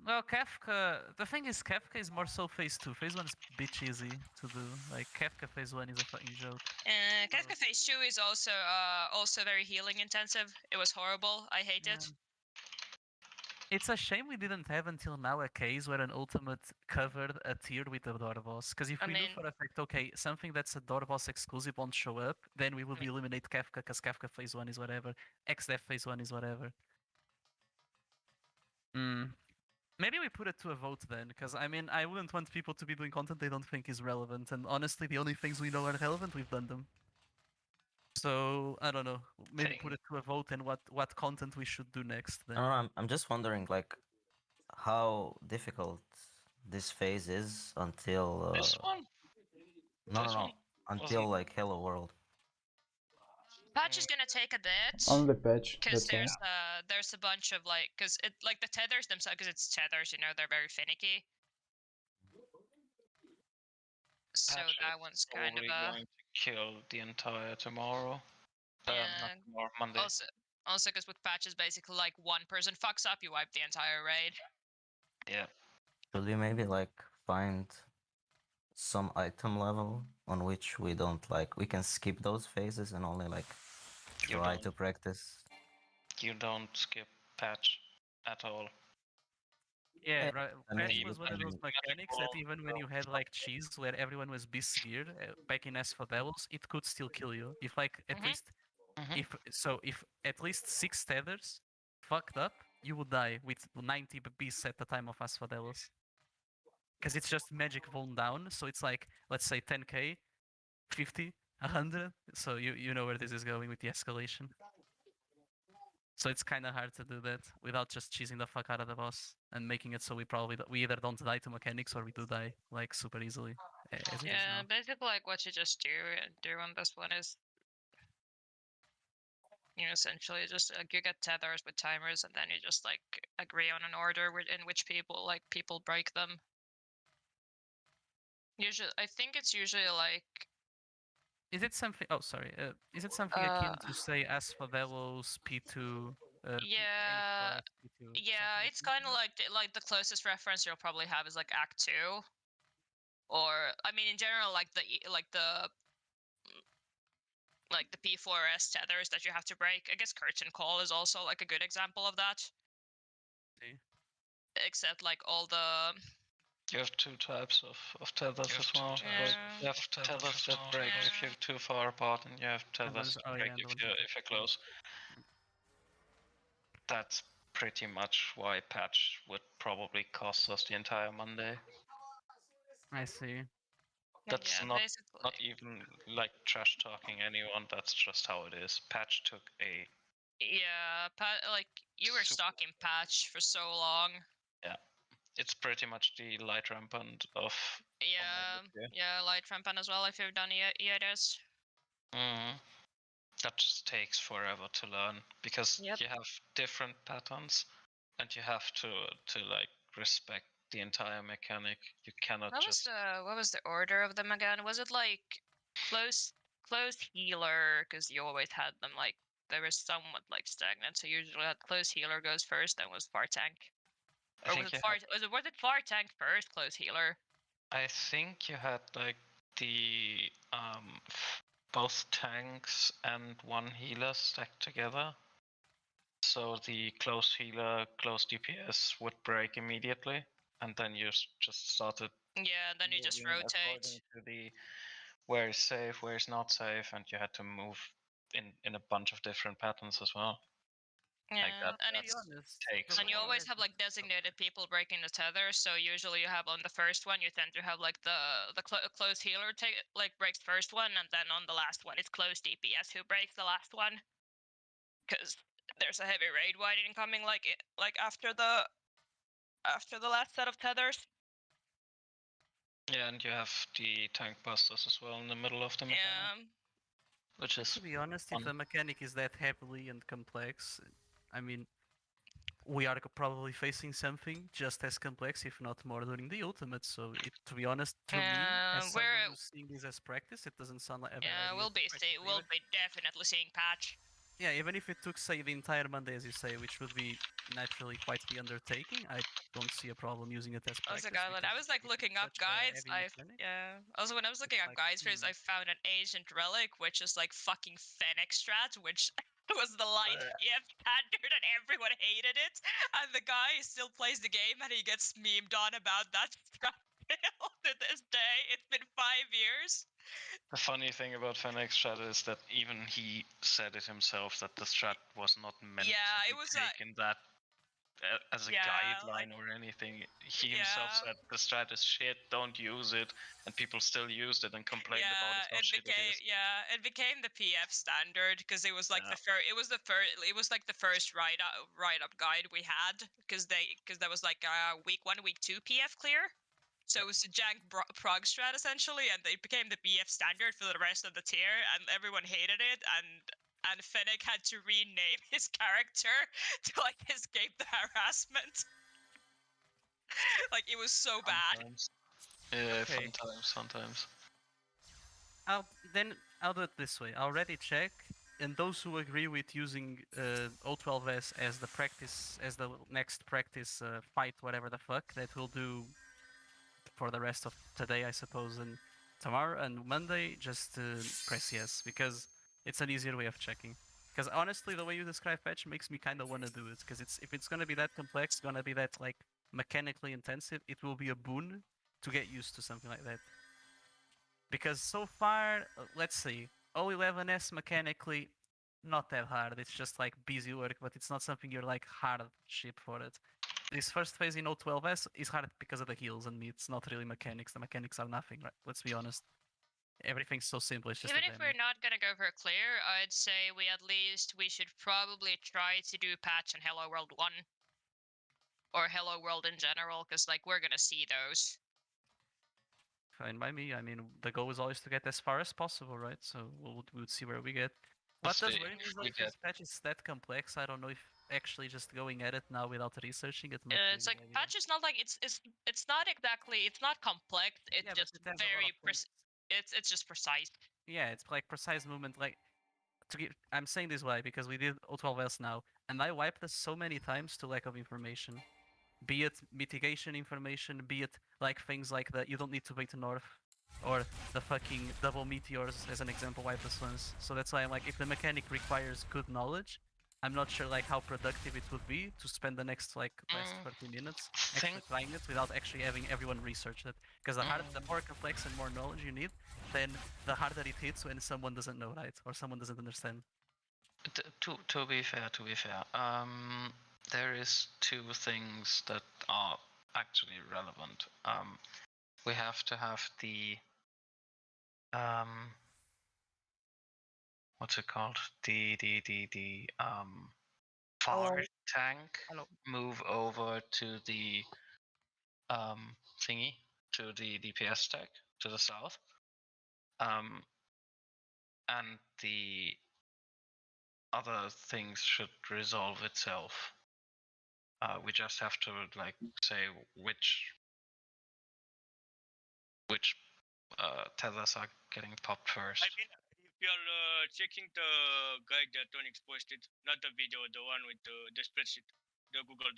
Well, Kafka. The thing is, Kafka is more so phase 2. Phase 1 is bitch easy to do. Like, Kafka phase 1 is a fucking joke. Kafka phase 2 is also very healing intensive. It was horrible. I hate it. Yeah. It's a shame we didn't have until now a case where an ultimate covered a tier with a door boss. Because if I we knew mean- for a fact, okay, something that's a door boss exclusive won't show up, then we would eliminate Kafka because Kafka phase 1 is whatever. XDev phase 1 is whatever. Maybe we put it to a vote then, because I mean, I wouldn't want people to be doing content they don't think is relevant. And honestly, the only things we know are relevant, we've done them. So, I don't know. Maybe put it to a vote and what content we should do next then. I don't know. I'm just wondering, like, how difficult this phase is until. This one? No, this no, no. one Until wasn't- like Hello World. Patch is gonna take a bit. On the patch. Because That's all. there's a bunch of like, because it like the tethers themselves, because it's tethers, you know, they're very finicky. So Patch that is one's kind of probably going to kill the entire tomorrow. Not Yeah. tomorrow, Monday. also because with patches basically like one person fucks up, you wipe the entire raid. Yeah. Should we maybe like find some item level on which we don't like we can skip those phases and only like You try don't. to practice? You don't skip patch at all. Yeah, Yeah, right. I mean, Patch you was can one of those do- mechanics that even when you had like cheese where everyone was beast geared back in Asphodelos, it could still kill you. If like at Mhm. least Mhm. if at least 6 tethers fucked up, you would die with 90 beasts at the time of Asphodelos. Because it's just magic volume down, so it's like let's say 10k, 50, 100. So you know where this is going with the escalation. So it's kind of hard to do that without just cheesing the fuck out of the boss and making it so we either don't die to mechanics or we do die like super easily. As it is Yeah, now. basically like what you just do on this one is You essentially just you get tethers with timers, and then you just like agree on an order in which people break them. Usually, I think it's usually like Is it something? Oh, sorry. Is it something akin to say as for Delos P2? Yeah, P2, yeah, it's kind of like the closest reference you'll probably have is like Act 2, or I mean in general like the P4S tethers that you have to break. I guess Curtain Call is also like a good example of that. See. Except like all the You have two types of tethers as well. Like you have tethers that break if you're too far apart, and you have tethers that break if you're close. That's pretty much why patch would probably cost us the entire Monday. I see. That's yeah, not basically. even like trash talking anyone. That's just how it is. Patch took a Yeah, like you were super- stalking patch for so long. yeah. It's pretty much the light rampant of Yeah, Omega. yeah, light rampant as well if you've done EIDs. That just takes forever to learn because Yep. you have different patterns, and you have to like respect the entire mechanic. You cannot What was the order of them again? Was it like close healer? Because you always had them like they were somewhat like stagnant. So usually had close healer goes first, then was far tank. I Or think was it far tank first, close healer? I think you had like the both tanks and one healer stacked together. So the close healer, close DPS would break immediately, and then you just started. Yeah, then you just moving rotate. according to the where is safe, where is not safe, and you had to move in a bunch of different patterns as well. Yeah, Like that, and takes and you a while. always have like designated people breaking the tether. So usually you have on the first one, you tend to have like the close healer like breaks first one, and then on the last one, it's close DPS who breaks the last one. Because there's a heavy raid widening coming like after the last set of tethers. Yeah, and you have the tank busters as well in the middle of the mechanic, which is To be honest, fun. if the mechanic is that heavily and complex, I mean, we are probably facing something just as complex, if not more, during the ultimate. So, to be honest, to me, as someone who's seeing this as practice, it doesn't sound like a bad idea. We'll be definitely seeing patch. Yeah, even if it took, say, the entire Monday, as you say, which would be naturally quite the undertaking, I don't see a problem using it as practice. I was like looking up guides. Also, when I was looking up guides for this, I found an ancient relic, which is like fucking Fennec strat, which was the light PF standard, and everyone hated it. And the guy still plays the game, and he gets memed on about that strat to this day. It's been 5 years. The funny thing about Fennec strat is that even he said it himself that the strat was not meant to be taken that as a guideline or anything. He himself said the strat is shit, don't use it, and people still used it and complained about it, how shit it is. Yeah, it became the PF standard because it was like the first write up guide we had because there was like week 1, week 2 PF clear. So it was a jank prog strat essentially, and it became the BF standard for the rest of the tier, and everyone hated it, and Fennec had to rename his character to like escape the harassment. Like it was so bad. Yeah, fun times. I'll do it this way. I'll already check, and those who agree with using O12S as the practice, as the next practice fight, whatever the fuck, that we'll do for the rest of today, I suppose, and tomorrow and Monday, just press yes, because it's an easier way of checking. Because honestly, the way you describe patch makes me kind of want to do it, because if it's gonna be that complex, gonna be that like mechanically intensive, it will be a boon to get used to something like that. Because so far, let's see, O11S mechanically, not that hard. It's just like busy work, but it's not something you're like hardship for it. This first phase in O12S is hard because of the heals, and it's not really mechanics. The mechanics are nothing, right? Let's be honest. Everything's so simple. It's just even if we're not gonna go for clear, I'd say we should probably try to do patch and Hello World 1. Or Hello World in general, because like we're gonna see those. Fine by me. I mean, the goal is always to get as far as possible, right? So we would see where we get. What does the- worry me is that we if this get- patch is that complex, I don't know if actually just going at it now without researching it might be It's a like good idea. patch is not like it's not exactly it's not complex. It's Yeah, but just it has a lot very of things. it's just precise. Yeah, it's like precise movement. Like I'm saying this why because we did O12S now, and I wiped this so many times to lack of information. Be it mitigation information, be it like things like that you don't need to wait to north, or the fucking double meteors as an example wipe this once. So that's why I'm like, if the mechanic requires good knowledge, I'm not sure like how productive it would be to spend the next like last 30 minutes actually think- trying it without actually having everyone research it. Because the more complex and more knowledge you need, then the harder it hits when someone doesn't know, right? Or someone doesn't understand. To be fair, there is two things that are actually relevant. We have to have the what's it called? The far tank move over to the thingy, to the DPS tech to the south. And the other things should resolve itself. We just have to like say which tethers are getting popped first. I mean, if you're checking the guide that Onyx posted, not the video, the one with the spreadsheet, the Google Doc,